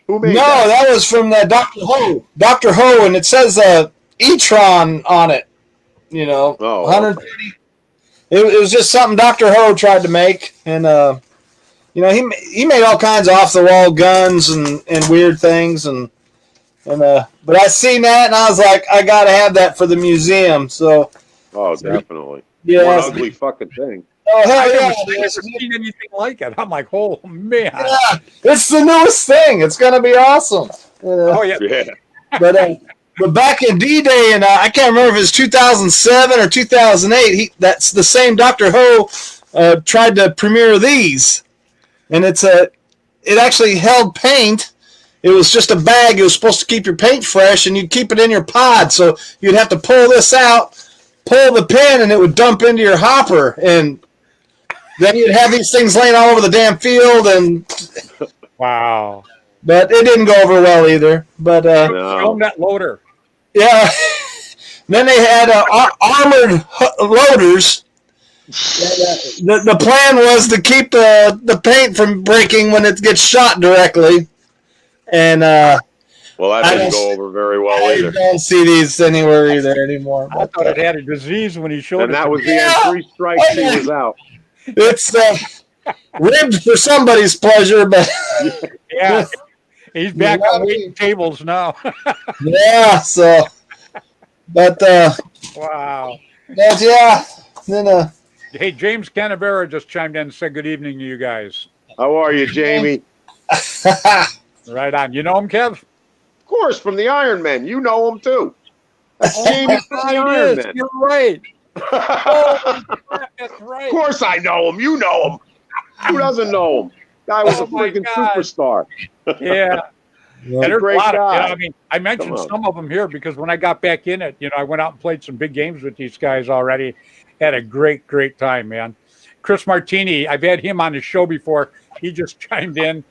Who made No, that was from the Dr. Ho, and it says e-tron on it. Oh, 130. It was just something Dr. Ho tried to make, and he made all kinds of off the wall guns and weird things, and but I seen that and I was like, I gotta have that for the museum. So. Oh, definitely. Yeah. One ugly fucking thing. Oh hell I've yeah! never seen anything like it. I'm like, oh man. Yeah, it's the newest thing. It's gonna be awesome. Oh yeah. Yeah. But back in D-Day, and I can't remember if it was 2007 or 2008. That's the same Dr. Ho tried to premiere these, and it actually held paint. It was just a bag. It was supposed to keep your paint fresh, and you'd keep it in your pod. So you'd have to pull this out, pull the pin, and it would dump into your hopper, and then you'd have these things laying all over the damn field, and Wow. but it didn't go over well either. But Show him that loader. yeah, then they had armored loaders. The plan was to keep the paint from breaking when it gets shot directly, and Well, that didn't go over very well I either. don't see these anywhere either anymore. I thought it had a disease when he showed And it. that to was me. the end. 3 strikes, he was out. It's ribbed for somebody's pleasure, but Yeah. He's back Yeah. on waiting tables now. yeah. So, but Wow. yeah. Then Hey, James Canavera just chimed in and said good evening to you guys. How are you, Jamie? Right on. You know him, Kev? Of course, from the Iron Men. You know him too. That's Jamie from the Right, Iron it is. Men. You're right. Oh, that's right. Of course I know him. You know him. Who doesn't know him? Guy was Oh a my freaking God. superstar. Yeah. He's And a there's a great lot of, guy. I mean, I mentioned Come on. some of them here because when I got back in it, I went out and played some big games with these guys already. Had a great, great time, man. Chris Martini, I've had him on the show before. He just chimed in.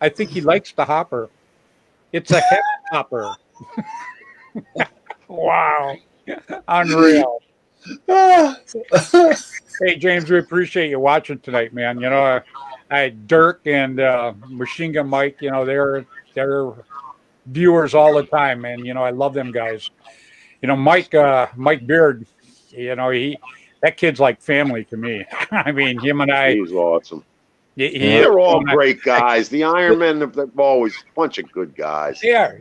I think he likes the hopper. It's a heavy hopper. Wow. Unreal. Hey, James, we appreciate you watching tonight, man. I had Dirk and Machine Gun Mike, they're viewers all the time, man. I love them guys. Mike Beard, that kid's like family to me. I mean, him and I. He's awesome. They're They're all great guys. The Iron Men have always a bunch of good guys. Yeah.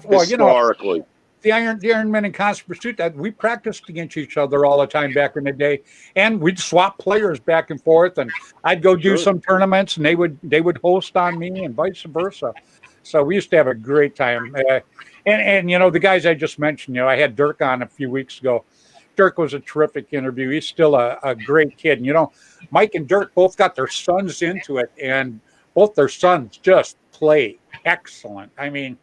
Well, Historically. the Iron Men and Constant Pursuit, that we practiced against each other all the time back in the day, and we'd swap players back and forth, and I'd go do some tournaments, and they would host on me, and vice versa. So we used to have a great time. And the guys I just mentioned, I had Dirk on a few weeks ago. Dirk was a terrific interview. He's still a great kid. And, Mike and Dirk both got their sons into it, and both their sons just play excellent. I mean,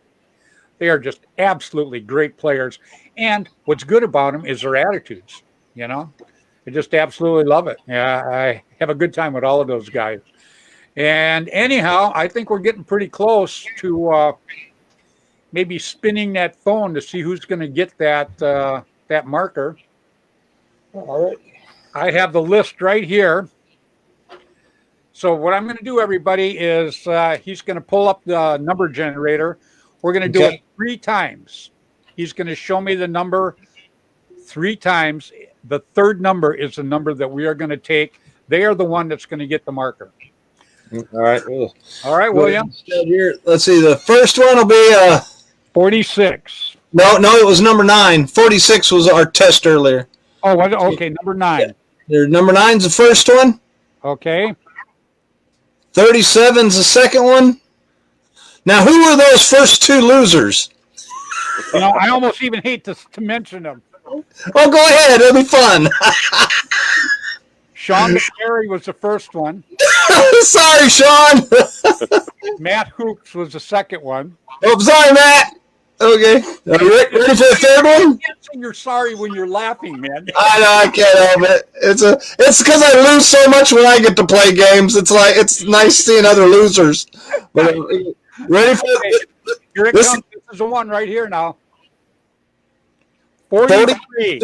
They are just absolutely great players. And what's good about them is their attitudes. You know, I just absolutely love it. Yeah, I have a good time with all of those guys. And anyhow, I think we're getting pretty close to maybe spinning that phone to see who's going to get that marker. All right. I have the list right here. So what I'm going to do, everybody, is he's going to pull up the number generator. We're going to do it 3 times. He's going to show me the number 3 times. The third number is the number that we are going to take. They are the one that's going to get the marker. All right. All right, William. Here. Let's see. The first one will be 46. No, it was number 9. 46 was our test earlier. Oh, okay, number 9. Yeah. Number 9's the first one. Okay. 37's the second one. Now, who were those first 2 losers? You know, I almost even hate to mention them. Well, go ahead. It'll be fun. Sean McCary was the first one. Sorry, Sean. Matt Hoops was the second one. Oh, sorry, Matt. Okay. Are you ready for the third one? You can't say you're sorry when you're laughing, man. I know, I can't help it. It's because I lose so much when I get to play games. It's nice seeing other losers. But, ready for it? Here it comes. This is the one right here now. 43.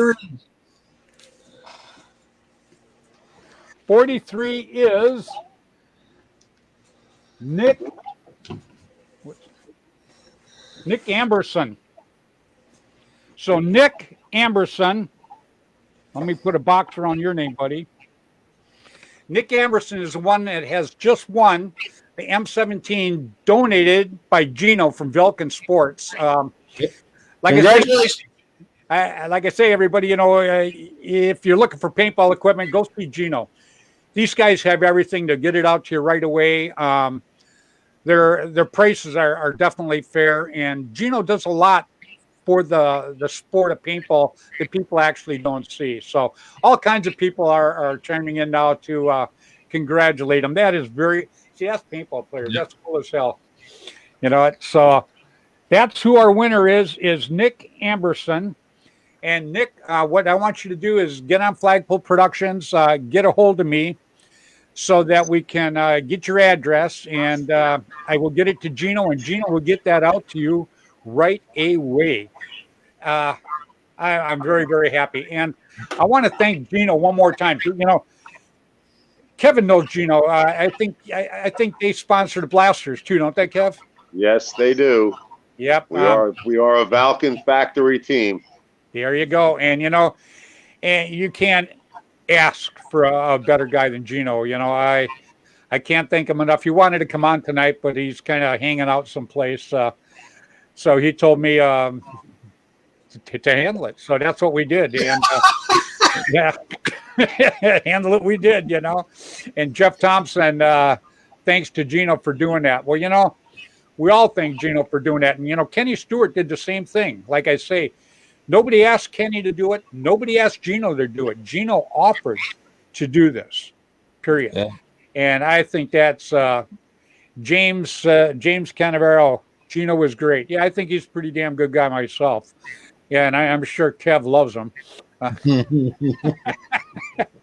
43 is Nick Amberson. So Nick Amberson, let me put a box around your name, buddy. Nick Amberson is the one that has just won the M17 donated by Gino from Vulcan Sports. Congratulations. Like I say, everybody, you know, if you're looking for paintball equipment, go see Gino. These guys have everything to get it out to you right away. Their prices are definitely fair, and Gino does a lot for the sport of paintball that people actually don't see. So all kinds of people are chiming in now to congratulate him. That is that's paintball players. That's cool as hell. You know, so that's who our winner is Nick Amberson. And Nick, what I want you to do is get on Flagpole Productions, get a hold of me so that we can get your address, and I will get it to Gino, and Gino will get that out to you right away. I'm very, very happy. And I want to thank Gino one more time. You know, Kevin knows Gino. I think they sponsor the Blasters too, don't they, Kev? Yes, they do. Yep. We are a Vulcan factory team. There you go. And, you know, and you can't ask for a better guy than Gino. You know, I can't thank him enough. He wanted to come on tonight, but he's kind of hanging out someplace. So he told me to handle it. So that's what we did. And yeah, handle it we did, you know. And Jeff Thompson, thanks to Gino for doing that. Well, you know, we all thank Gino for doing that. And, you know, Kenny Stewart did the same thing. Like I say, nobody asked Kenny to do it. Nobody asked Gino to do it. Gino offered to do this, period. Yeah. And I think that's James Canavero. Gino was great. Yeah, I think he's a pretty damn good guy myself. Yeah, and I'm sure Kev loves him. I think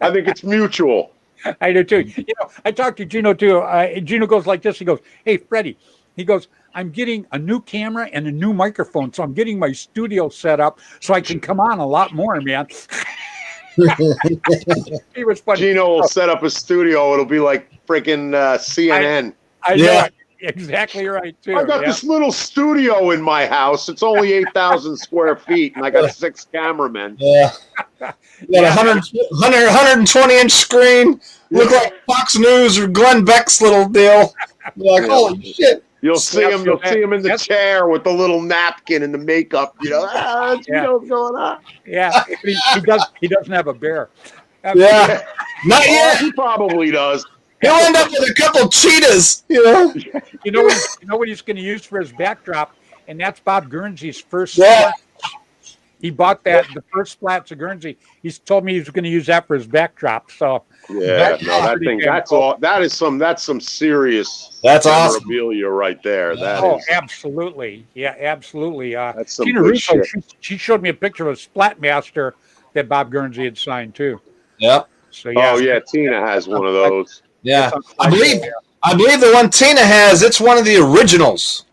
it's mutual. I do too. You know, I talked to Gino too. Gino goes like this. He goes, "Hey, Freddy," he goes, "I'm getting a new camera and a new microphone, so I'm getting my studio set up so I can come on a lot more, man." He was funny. Gino will set up a studio. It'll be like freaking CNN. I know it. Exactly right, too. I got this little studio in my house. It's only 8,000 square feet, and I got 6 cameramen. Yeah. You got a 120-inch screen. Look like Fox News or Glenn Beck's little deal. You're like, holy shit. You'll see him. You'll see him in the chair with the little napkin and the makeup. You know, Gino's going on. Yeah, he doesn't have a bear. Yeah, not yet. He probably does. He'll end up with a couple cheetahs, you know. You know what he's going to use for his backdrop, and that's Bob Guernsey's first. Yeah. He bought that the first Splats of Guernsey. He's told me he's going to use that for his backdrop. So yeah, no, that thing, that's all. That's some serious. That's awesome. Memorabilia right there. That oh, is absolutely, yeah, absolutely. that's some Tina good Russo, shit. she showed me a picture of a Splatmaster that Bob Guernsey had signed too. Yep. So yeah, Oh yeah, Tina has one of those. Yeah, I believe the one Tina has. It's one of the originals.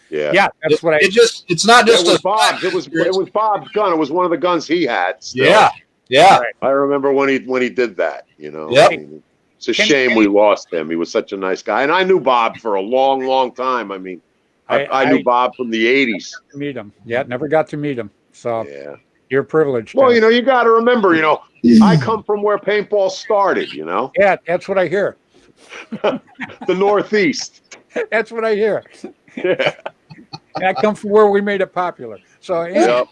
Yeah, yeah, that's what I. It's not just it was Bob's. It was Bob's gun. It was one of the guns he had. Still. Yeah, yeah. Right. I remember when he did that. You know, Yep. I mean, it's a shame we lost him. He was such a nice guy, and I knew Bob for a long, long time. I mean, I knew Bob from the '80s. Meet him. Yeah, never got to meet him. So Yeah. you're privileged. Well, you know, you got to remember, you know, I come from where paintball started. You know, Yeah, that's what I hear. the Northeast. That's what I hear. Yeah. And I come from where we made it popular. So, Yep.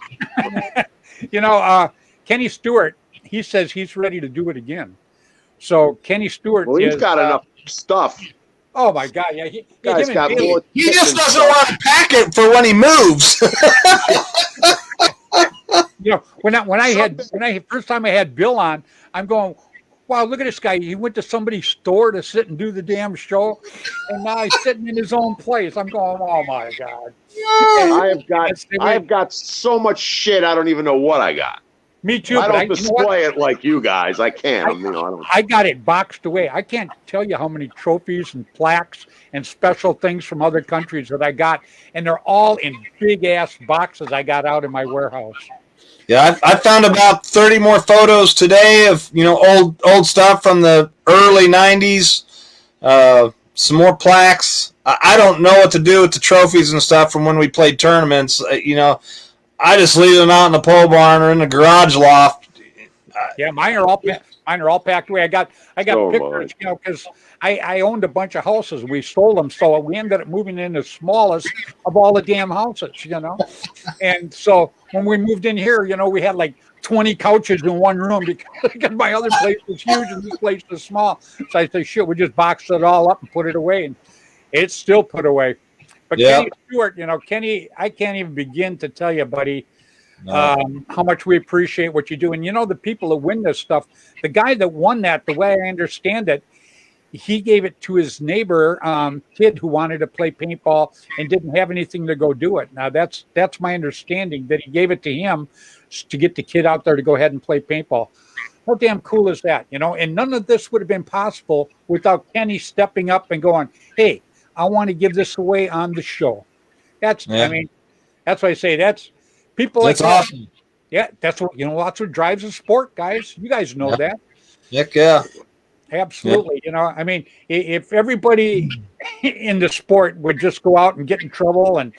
you know, Kenny Stewart, he says he's ready to do it again. So Kenny Stewart Well, he's is, got enough stuff. oh my God, yeah, Guy's got more. He just doesn't want to pack it for when he moves. You know, when I first time I had Bill on, I'm going, wow, look at this guy. He went to somebody's store to sit and do the damn show, and now he's sitting in his own place. I'm going, oh my God. I have got so much shit. I don't even know what I got. Me too. I but don't display it like you guys. I can't. I don't. I got it boxed away. I can't tell you how many trophies and plaques and special things from other countries that I got, and they're all in big ass boxes I got out in my warehouse. Yeah, I found about 30 more photos today of, you know, old stuff from the early 90s. Some more plaques. I don't know what to do with the trophies and stuff from when we played tournaments. You know, I just leave them out in the pole barn or in the garage loft. Yeah, mine are all packed away. I got pictures, you know, because I owned a bunch of houses. We sold them, so we ended up moving in the smallest of all the damn houses, you know. And so when we moved in here, you know, we had like 20 couches in one room because my other place was huge and this place was small. So I said, shit, we just boxed it all up and put it away, and it's still put away. But yeah. Kenny Stewart, you know, Kenny, I can't even begin to tell you, buddy, how much we appreciate what you do. And, you know, the people that win this stuff, the guy that won that, the way I understand it, he gave it to his neighbor kid who wanted to play paintball and didn't have anything to go do it. Now, that's my understanding, that he gave it to him to get the kid out there to go ahead and play paintball. How damn cool is that, you know? And none of this would have been possible without Kenny stepping up and going, hey, I want to give this away on the show. I mean, that's why I say that's people like that's awesome. Yeah, that's what, you know, that's what drives the sport, guys. You guys know that. Heck yeah. Absolutely. You know, I mean, if everybody in the sport would just go out and get in trouble and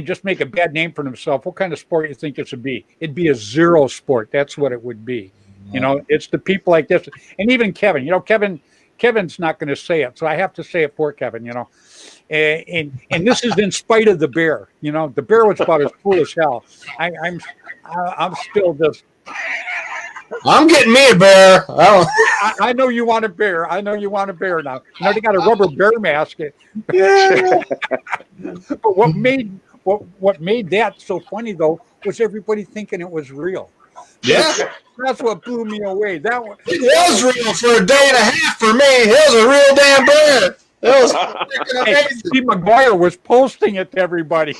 just make a bad name for themselves, what kind of sport do you think this would be? It'd be a zero sport. That's what it would be. You know, it's the people like this. And even Kevin, you know, Kevin's not going to say it, so I have to say it for Kevin, you know. And this is in spite of the bear. You know, the bear was about as cool as hell. I'm still just. I'm getting me a bear. I know you want a bear. I know you want a bear now. You know, they got a rubber bear mask. Yeah. But what made that so funny though was everybody thinking it was real. Yeah. That's what blew me away. That it was real for a day and a half for me. It was a real damn bear. It was freaking amazing. Steve McGuire was posting it to everybody.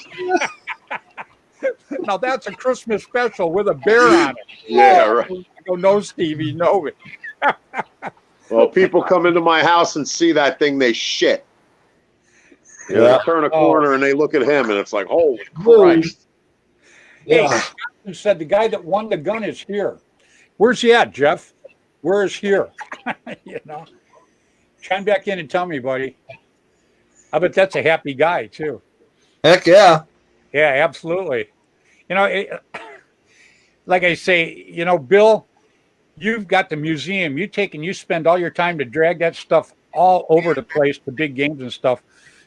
Now that's a Christmas special with a bear on it. Yeah, right. I go, no, Stevie, no. Well, people come into my house and see that thing, they shit. You know, they turn a corner and they look at him, and it's like, holy Christ. Hey, who said the guy that won the gun is here? Where's he at, Jeff? Where is here? You know, chime back in and tell me, buddy. I bet that's a happy guy too. Heck yeah. Yeah, absolutely. You know, like I say, you know, Bill, you've got the museum. You spend all your time to drag that stuff all over the place, the big games and stuff,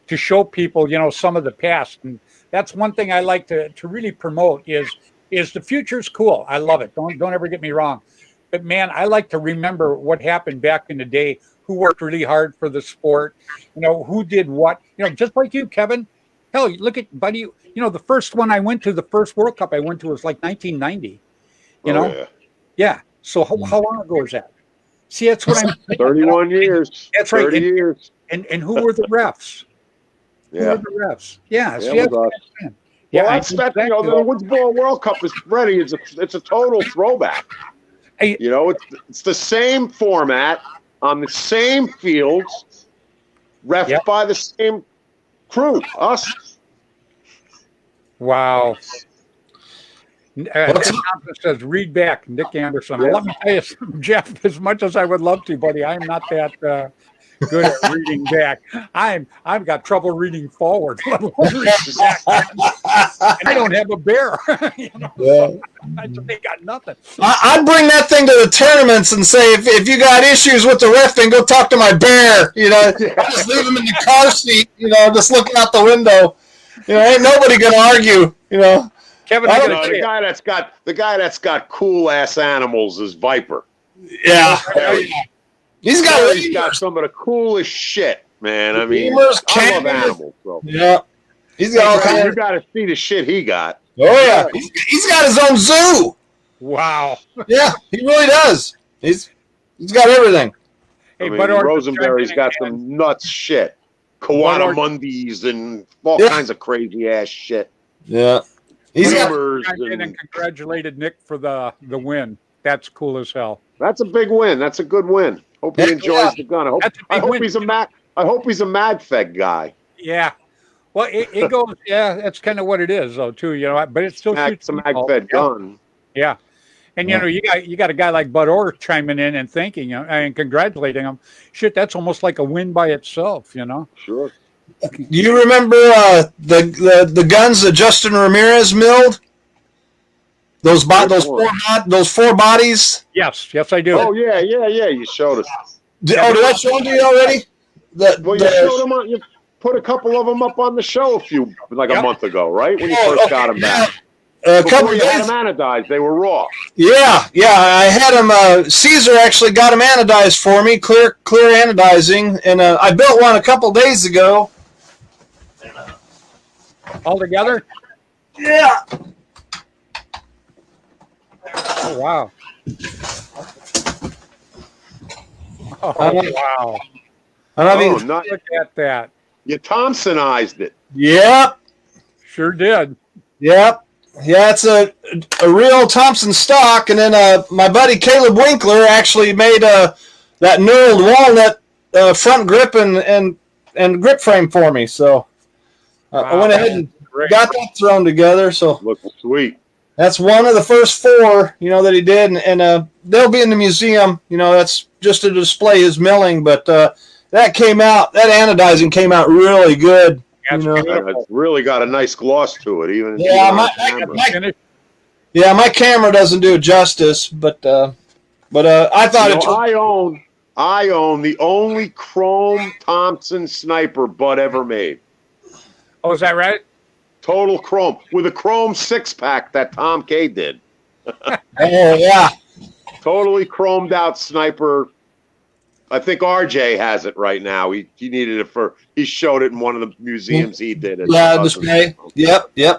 to show people, you know, some of the past. And that's one thing I like to really promote is the future's cool. I love it. Don't ever get me wrong. But man, I like to remember what happened back in the day, who worked really hard for the sport, you know, who did what, you know, just like you, Kevin. Hell, look at buddy. You know, the first one I went to, the first World Cup I went to was like 1990. You know, Yeah. yeah. So how long ago is that? See, that's what I'm. 31 years. That's right. 30 years. And who were the refs? Who Yeah. were the refs? Yeah. See, Yeah, that's well, what I'm saying. Well, Yeah, that's that. You know, the Woodsboro World Cup is Freddy. It's a total throwback. You know, it's the same format on the same fields, ref by the same crew. Us. Wow. Nick Anderson says, read back, Nick Anderson. Yeah. Let me tell you something, Jeff, as much as I would love to, buddy, I'm not that good at reading back. I've got trouble reading forward, let alone reading back. And I don't have a bear. You know? Yeah. They got nothing. I'd bring that thing to the tournaments and say, if you got issues with the reffing, go talk to my bear. You know, I just leave him in the car seat, you know, just looking out the window. You know, ain't nobody going to argue, you know. Kevin, the guy that's got cool ass animals is Viper. Yeah. He's got some of the coolest shit, man. I mean, lemurs, I love animals. So. Yeah. He's got all kinds. You got to see the shit he got. Oh yeah, he's got his own zoo. Wow. Yeah, he really does. He's got everything. Hey, I mean, Rosenberry's got some nuts shit. Koala Mundis and all kinds of crazy ass shit. Yeah. He's and congratulated Nick for the win. That's cool as hell. That's a big win. That's a good win. Hope he enjoys the gun. I hope he's a Mad Fed guy. Yeah. Well, it goes. Yeah, that's kind of what it is, though, too. You know, but it's still it's a Mag Fed gun. Yeah, and you know, you got a guy like Bud Orr chiming in and thanking him and congratulating him. Shit, that's almost like a win by itself. You know. Sure. Do you remember the guns that Justin Ramirez milled? Those four bodies. Yes, I do. Oh yeah. You showed us. Did I show them to you already? You showed them on. You put a couple of them up on the show a month ago, right? When you first got them back. A couple of days. Had them anodized. They were raw. Yeah. I had them. Caesar actually got them anodized for me, clear anodizing, and I built one a couple days ago. All together? Yeah. Oh wow. Oh wow. Look at that. You Thompsonized it. Yep. Sure did. Yep. Yeah, it's a real Thompson stock, and then my buddy Caleb Winkler actually made that knurled walnut front grip and grip frame for me. So I went ahead and got that thrown together. So looks sweet. That's one of the first four, you know, that he did, and they'll be in the museum. You know, that's just to display his milling, but that anodizing came out really good. That's it's really got a nice gloss to it, even. My camera doesn't do it justice, but I thought I own the only chrome Thompson sniper Bud ever made. Oh, is that right? Total chrome with a chrome 6-pack that Tom K did. Oh yeah, totally chromed out sniper. I think RJ has it right now. He needed it he showed it in one of the museums he did. Display. Yep. Yeah,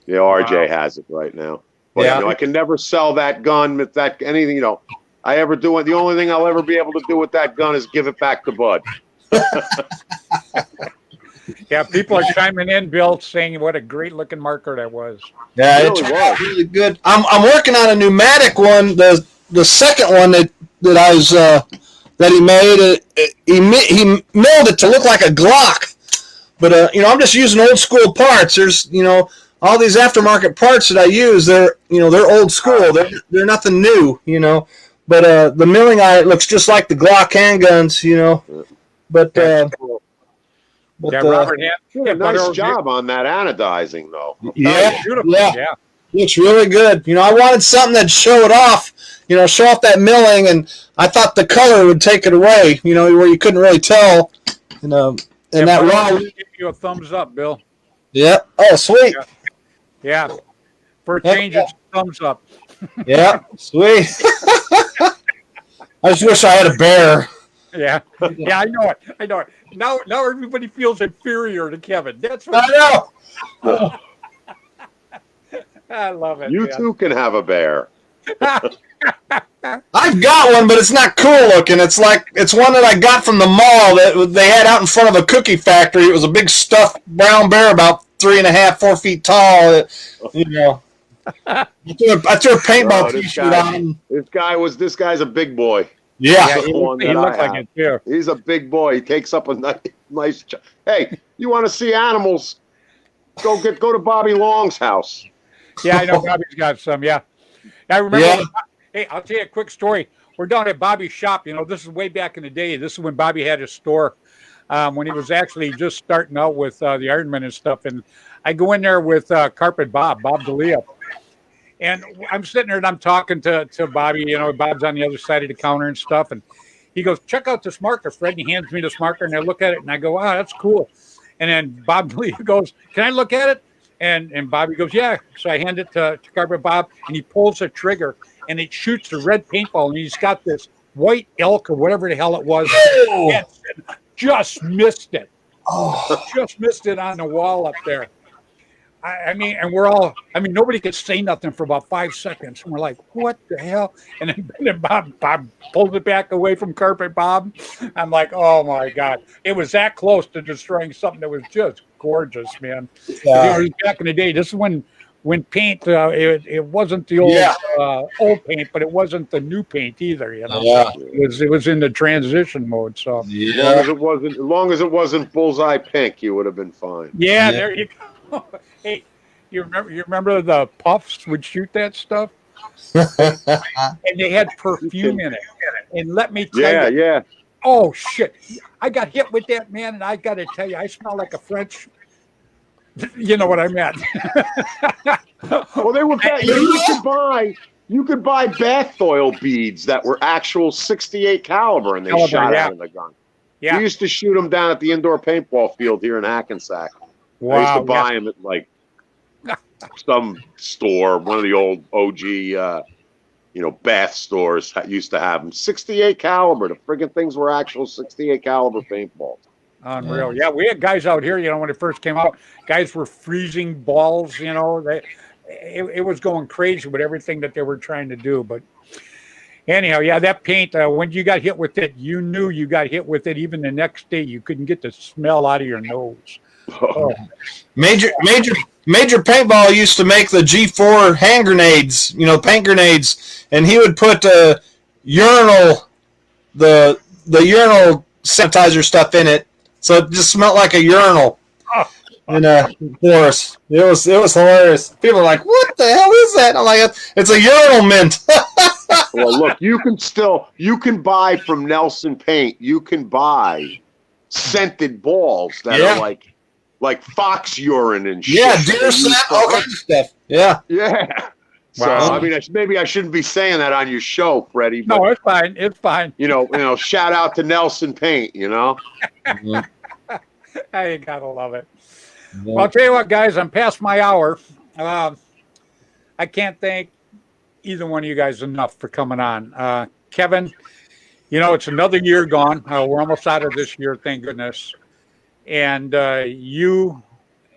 RJ has it right now. But you know, I can never sell that gun with anything. You know, I ever do it. The only thing I'll ever be able to do with that gun is give it back to Bud. Yeah, people are chiming in, Bill, saying what a great looking marker that was. Yeah, it was really good. I'm working on a pneumatic one. The second one that he made, he milled it to look like a Glock. But you know, I'm just using old school parts. There's, you know, all these aftermarket parts that I use. They're old school. They're nothing new. You know, but the milling on it looks just like the Glock handguns. You know, but. Robert did a nice job on that anodizing, though. Yeah, beautiful. Yeah, it's really good. You know, I wanted something that'd show it off. You know, show off that milling, and I thought the color would take it away. You know, where you couldn't really tell. You know, and that raw. Give you a thumbs up, Bill. Yeah. Oh, sweet. Yeah. For a change, it's a thumbs up. Yeah, sweet. I just wish I had a bear. Yeah, yeah, I know it. I know it. Now everybody feels inferior to Kevin. That's what I know. I love it. You man. too can have a bear. I've got one, but it's not cool looking. It's one that I got from the mall that they had out in front of a cookie factory. It was a big stuffed brown bear, about 3.5, 4 feet tall. You know, I threw a paintball Oh, this t-shirt guy- on him. This guy's a big boy. Yeah. Yeah, The he one that looks I like have. it too. He's a big boy. He takes up a nice. Hey, you want to see animals? Go to Bobby Long's house. Yeah, I know Bobby's got some. Yeah, I remember. Yeah. Hey, I'll tell you a quick story. We're down at Bobby's shop. You know, this is way back in the day. This is when Bobby had his store, when he was actually just starting out with the Ironman and stuff. And I go in there with Carpet Bob D'Elia. And I'm sitting there and I'm talking to Bobby. You know, Bob's on the other side of the counter and stuff. And he goes, "Check out this marker, Fred." And he hands me this marker and I look at it and I go, "Wow, that's cool." And then Bob D'Elia goes, "Can I look at it?" And Bobby goes, "Yeah." So I hand it to Carpet Bob and he pulls a trigger and it shoots the red paintball. And he's got this white elk or whatever the hell it was. And just missed it. Oh. Just missed it on the wall up there. I mean, and we're all, nobody could say nothing for about 5 seconds. And we're like, what the hell? And then Bob pulled it back away from Carpet Bob. I'm like, oh my God. It was that close to destroying something that was just gorgeous, man. Yeah. It was back in the day. This is when paint, it wasn't the old paint, but it wasn't the new paint either, you know. Yeah. It was in the transition mode. So As long as it wasn't bullseye pink, you would have been fine. yeah. There you go. Hey, you remember the Puffs would shoot that stuff? And they had perfume in it. And let me tell you. Yeah. Oh, shit. I got hit with that, man, and I got to tell you, I smell like a French. You know what I meant. Well, they were. You could buy bath oil beads that were actual 68 caliber, and they shot out of the gun. Yeah. We used to shoot them down at the indoor paintball field here in Hackensack. Wow. I used to buy them at like some store, one of the old OG, bath stores used to have them. 68 caliber. The friggin' things were actual 68 caliber paintballs. Unreal. Yeah, we had guys out here, when it first came out, guys were freezing balls, it was going crazy with everything that they were trying to do. But anyhow, yeah, that paint, when you got hit with it, you knew you got hit with it. Even the next day, you couldn't get the smell out of your nose. Oh. Major Paintball used to make the G4 hand grenades, paint grenades, and he would put the urinal sanitizer stuff in it, so it just smelled like a urinal. In a forest. It was hilarious. People are like, "What the hell is that?" I'm like, "It's a urinal mint." Well, look, you can buy from Nelson Paint. You can buy scented balls that are like fox urine and shit. Yeah, deer scent, all kinds of stuff. Yeah. Yeah. Wow. So maybe I shouldn't be saying that on your show, Freddie. But, No, it's fine. It's fine. Shout out to Nelson Paint. I gotta love it. Well, I'll tell you what, guys, I'm past my hour. I can't thank either one of you guys enough for coming on. Kevin, it's another year gone. We're almost out of this year, thank goodness. And you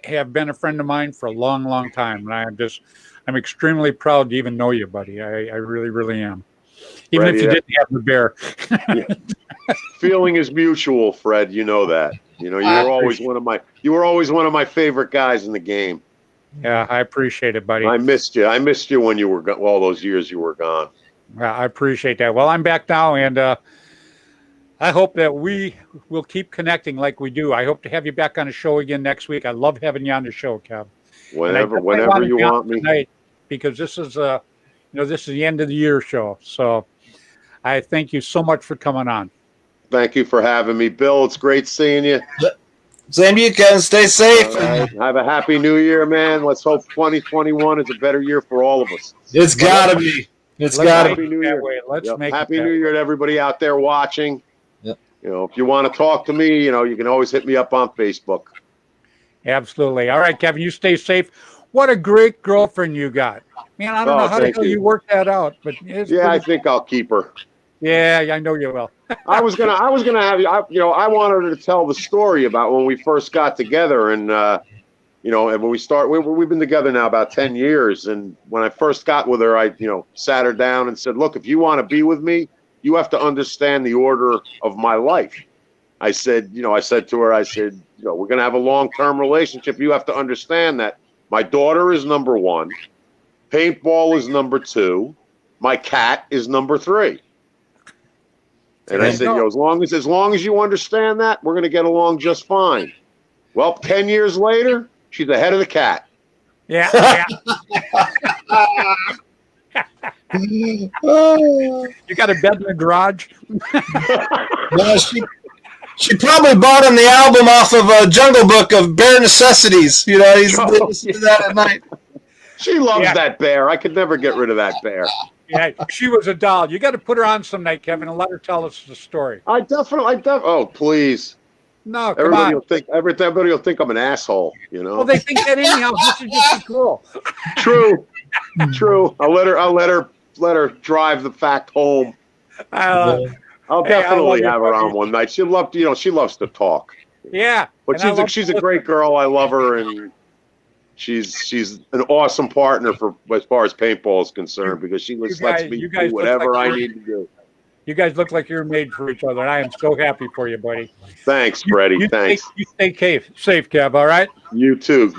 have been a friend of mine for a long, long time. And I'm extremely proud to even know you, buddy. I really, really am. Even if you didn't have the bear. Feeling is mutual, Fred. You know that. You were always one of my favorite guys in the game. Yeah, I appreciate it, buddy. I missed you. I missed you when you were all those years you were gone. Yeah, I appreciate that. Well, I'm back now, and I hope that we will keep connecting like we do. I hope to have you back on the show again next week. I love having you on the show, Kev. Whenever you want me. Tonight, because this is this is the end of the year show. So I thank you so much for coming on. Thank you for having me, Bill. It's great seeing you. Same to you, Ken. Stay safe. Have a happy new year, man. Let's hope 2021 is a better year for all of us. It's got to be. It's got to be. Happy New Year. Let's make Happy New Year to everybody out there watching. Yep. If you want to talk to me, you can always hit me up on Facebook. Absolutely. All right, Kevin, you stay safe. What a great girlfriend you got. Man, I don't know how the hell you worked that out, but I think I'll keep her. Yeah, I know you will. I was gonna have you. I wanted her to tell the story about when we first got together, and and when we've been together now about 10 years. And when I first got with her, I sat her down and said, "Look, if you want to be with me, you have to understand the order of my life." I said to her, we're gonna have a long-term relationship. You have to understand that my daughter is number one, paintball is number two, my cat is number three. And I said, as long as you understand that, we're going to get along just fine. Well, 10 years later, she's the head of the cat. Yeah. You got a bed in the garage? No, she probably bought him the album off of Jungle Book of Bare Necessities. He's listening to that at night. She loves that bear. I could never get rid of that bear. Yeah, she was a doll. You got to put her on some night, Kevin, and let her tell us the story. I definitely. Oh, please. No, come on. Everybody will think I'm an asshole. Well, they think that anyhow. This is just cool. True. I'll let her drive the fact home. I'll definitely have her on one night. She loves to talk. Yeah, but she's a great girl. I love her, and she's an awesome partner as far as paintball is concerned, because she lets me do whatever I need to do. You guys look like you're made for each other, and I am so happy for you, buddy. Thanks, Freddy. Thanks. You stay safe, Kev, all right? You too.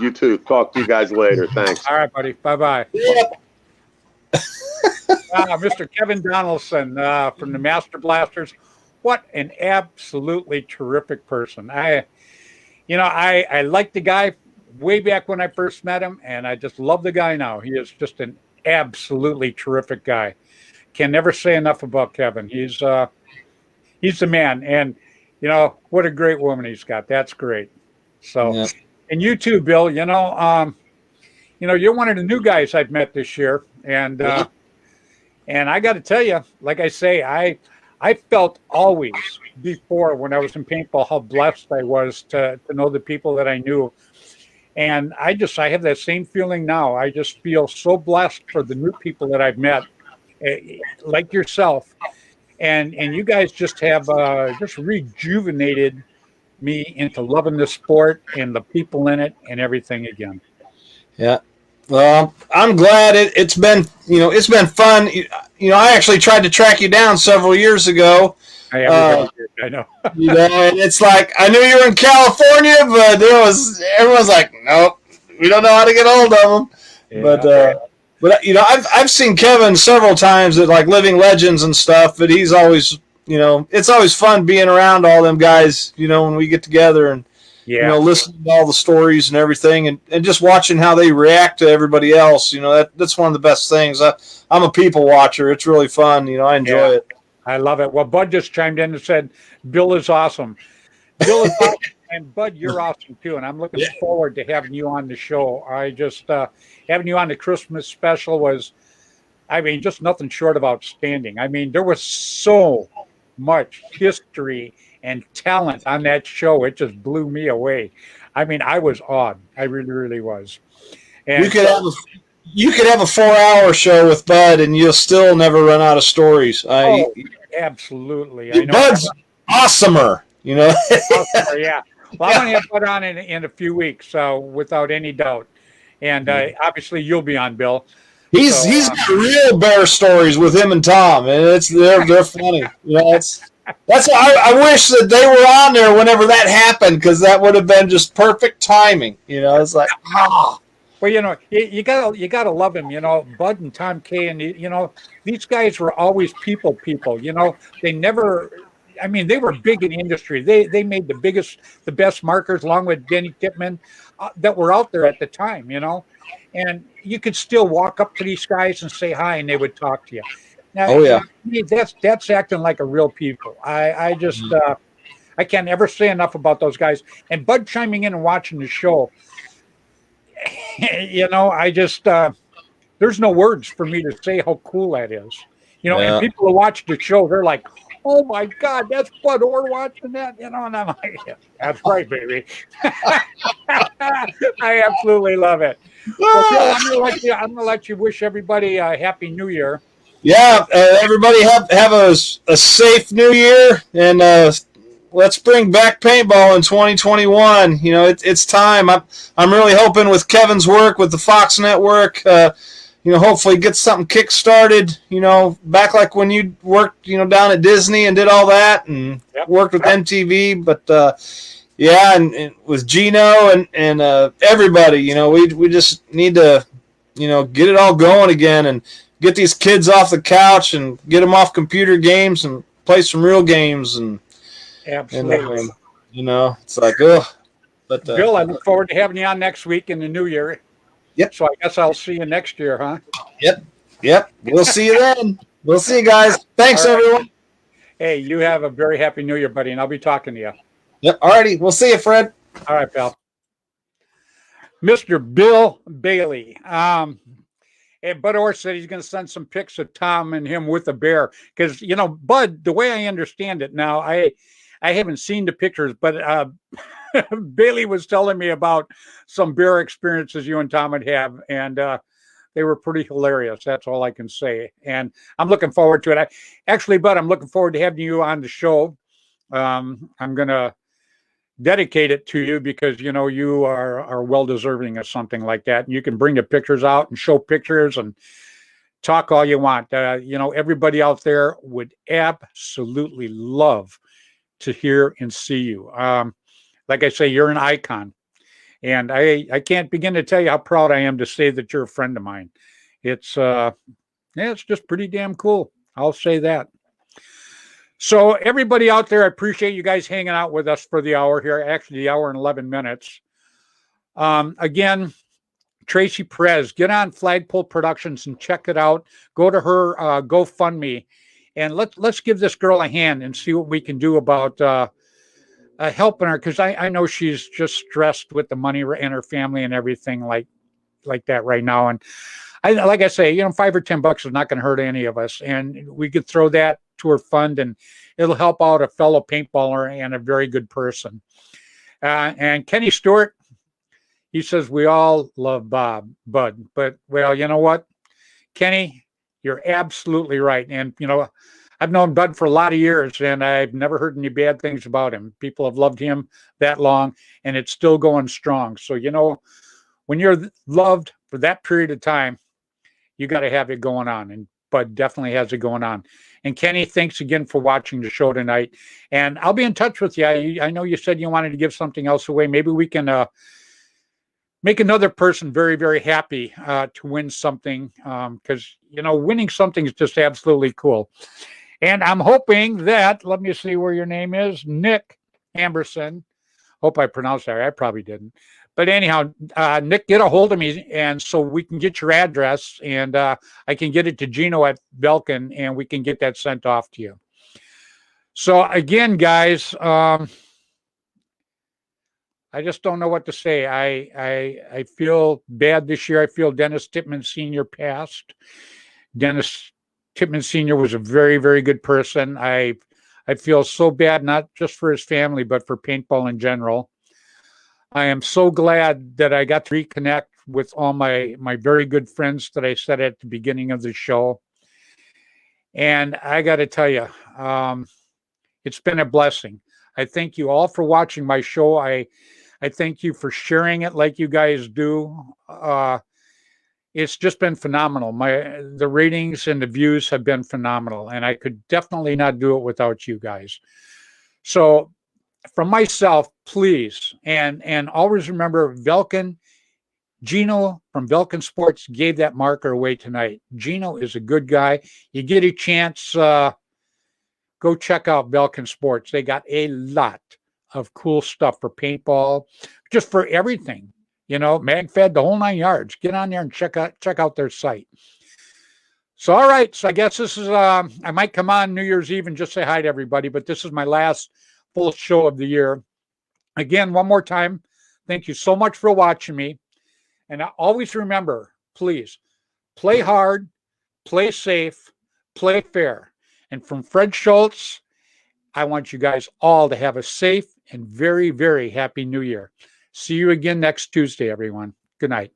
Talk to you guys later. Thanks. All right, buddy. Bye-bye. Yeah. Mr. Kevin Donaldson from the Master Blasters. What an absolutely terrific person. I like the guy way back when I first met him, and I just love the guy now. He is just an absolutely terrific guy. Can never say enough about Kevin. He's the man, and what a great woman he's got. That's great. So, and you too, Bill. You're one of the new guys I've met this year, and I got to tell you, like I say, I felt always before when I was in paintball how blessed I was to know the people that I knew. And I have that same feeling now. I just feel so blessed for the new people that I've met, like yourself. And you guys just have just rejuvenated me into loving the sport and the people in it and everything again. Yeah. Well, I'm glad it's been fun. I actually tried to track you down several years ago. I know. And it's like, I knew you were in California, but everyone's like, nope, we don't know how to get hold of them. Yeah. But I've seen Kevin several times at like Living Legends and stuff, but he's always, it's always fun being around all them guys, when we get together and, listening to all the stories and everything, and just watching how they react to everybody else. That's one of the best things. I'm a people watcher. It's really fun. I enjoy it. I love it. Well, Bud just chimed in and said, Bill is awesome. Bill is awesome, and Bud, you're awesome too. And I'm looking forward to having you on the show. I just, having you on the Christmas special was, just nothing short of outstanding. There was so much history and talent on that show. It just blew me away. I was awed. I really, really was. And you could have a 4-hour show with Bud, and you'll still never run out of stories. Absolutely. I know. Bud's awesomer, Awesomer, yeah. Well, I'm going to have Bud on in a few weeks, without any doubt. And obviously, you'll be on, Bill. He's got real bear stories with him and Tom, and they're funny. I wish that they were on there whenever that happened, because that would have been just perfect timing. It's like, Well, you gotta love him. Bud and Tom K, and these guys were always people. They never. They were big in the industry. They made the best markers, along with Denny Tipman, that were out there at the time. And you could still walk up to these guys and say hi, and they would talk to you. Now, that's acting like a real people. I just I can't ever say enough about those guys. And Bud chiming in and watching the show. I just there's no words for me to say how cool that is. And people who watch the show, they're like, "Oh my God, that's Bud Orr watching that," and I'm like, "That's right, baby." I absolutely love it. Well, Bill, I'm gonna let you wish everybody a happy New Year. Yeah, everybody have a safe new year, and let's bring back paintball in 2021. You know, it's time. I'm really hoping with Kevin's work with the Fox Network, hopefully get something kick-started, back like when you worked, down at Disney and did all that and worked with MTV. But, and with Gino and everybody, we just need to, get it all going again and get these kids off the couch and get them off computer games and play some real games. And absolutely. It's like, oh. But Bill, I look forward to having you on next week in the new year. Yep. So I guess I'll see you next year, huh? Yep. We'll see you then. We'll see you guys. Thanks, everyone. Hey, you have a very happy new year, buddy, and I'll be talking to you. Yep. All righty. We'll see you, Fred. All right, pal. Mr. Bill Bailey. Bud Orr said he's going to send some pics of Tom and him with a bear. Because, Bud, the way I understand it now, I haven't seen the pictures, but Bailey was telling me about some bear experiences you and Tom would have, and they were pretty hilarious. That's all I can say. And I'm looking forward to it. Actually, Bud, I'm looking forward to having you on the show. I'm going to dedicate it to you because, you are well-deserving of something like that. You can bring the pictures out and show pictures and talk all you want. Everybody out there would absolutely love to hear and see you. Like I say, you're an icon. And I can't begin to tell you how proud I am to say that you're a friend of mine. It's just pretty damn cool. I'll say that. So everybody out there, I appreciate you guys hanging out with us for the hour here. Actually, the hour and 11 minutes. Again, Tracy Perez, get on Flagpole Productions and check it out. Go to her GoFundMe, and let's give this girl a hand and see what we can do about helping her, because I know she's just stressed with the money and her family and everything like that right now. And like I say, $5 or $10 is not going to hurt any of us, and we could throw that to her fund, and it'll help out a fellow paintballer and a very good person. And Kenny Stewart, he says we all love Bud, but well, you know what, Kenny, you're absolutely right. And I've known Bud for a lot of years, and I've never heard any bad things about him. People have loved him that long, and it's still going strong. So, when you're loved for that period of time, you got to have it going on, and Bud definitely has it going on. And Kenny, thanks again for watching the show tonight. And I'll be in touch with you. I know you said you wanted to give something else away. Maybe we can make another person very, very happy to win something, because, winning something is just absolutely cool. And I'm hoping that, let me see where your name is, Nick Amberson. Hope I pronounced that right. I probably didn't. But anyhow, Nick, get a hold of me, and so we can get your address, and I can get it to Gino at Belkin, and we can get that sent off to you. So again, guys, I just don't know what to say. I feel bad this year. I feel Dennis Tippmann Sr. passed. Dennis Tippmann Sr. was a very, very good person. I feel so bad, not just for his family, but for paintball in general. I am so glad that I got to reconnect with all my very good friends that I said at the beginning of the show. And I got to tell you, it's been a blessing. I thank you all for watching my show. I thank you for sharing it like you guys do. It's just been phenomenal. The ratings and the views have been phenomenal, and I could definitely not do it without you guys. So from myself, please, and always remember, Gino from Velkin Sports gave that marker away tonight. Gino is a good guy. You get a chance, go check out Velkin Sports. They got a lot of cool stuff for paintball, just for everything. MagFed, the whole 9 yards. Get on there and check out their site. So, all right. So I guess this is, I might come on New Year's Eve and just say hi to everybody, but this is my last full show of the year. Again, one more time, thank you so much for watching me. And always remember, please, play hard, play safe, play fair. And from Fred Schultz, I want you guys all to have a safe and very, very happy New Year. See you again next Tuesday, everyone. Good night.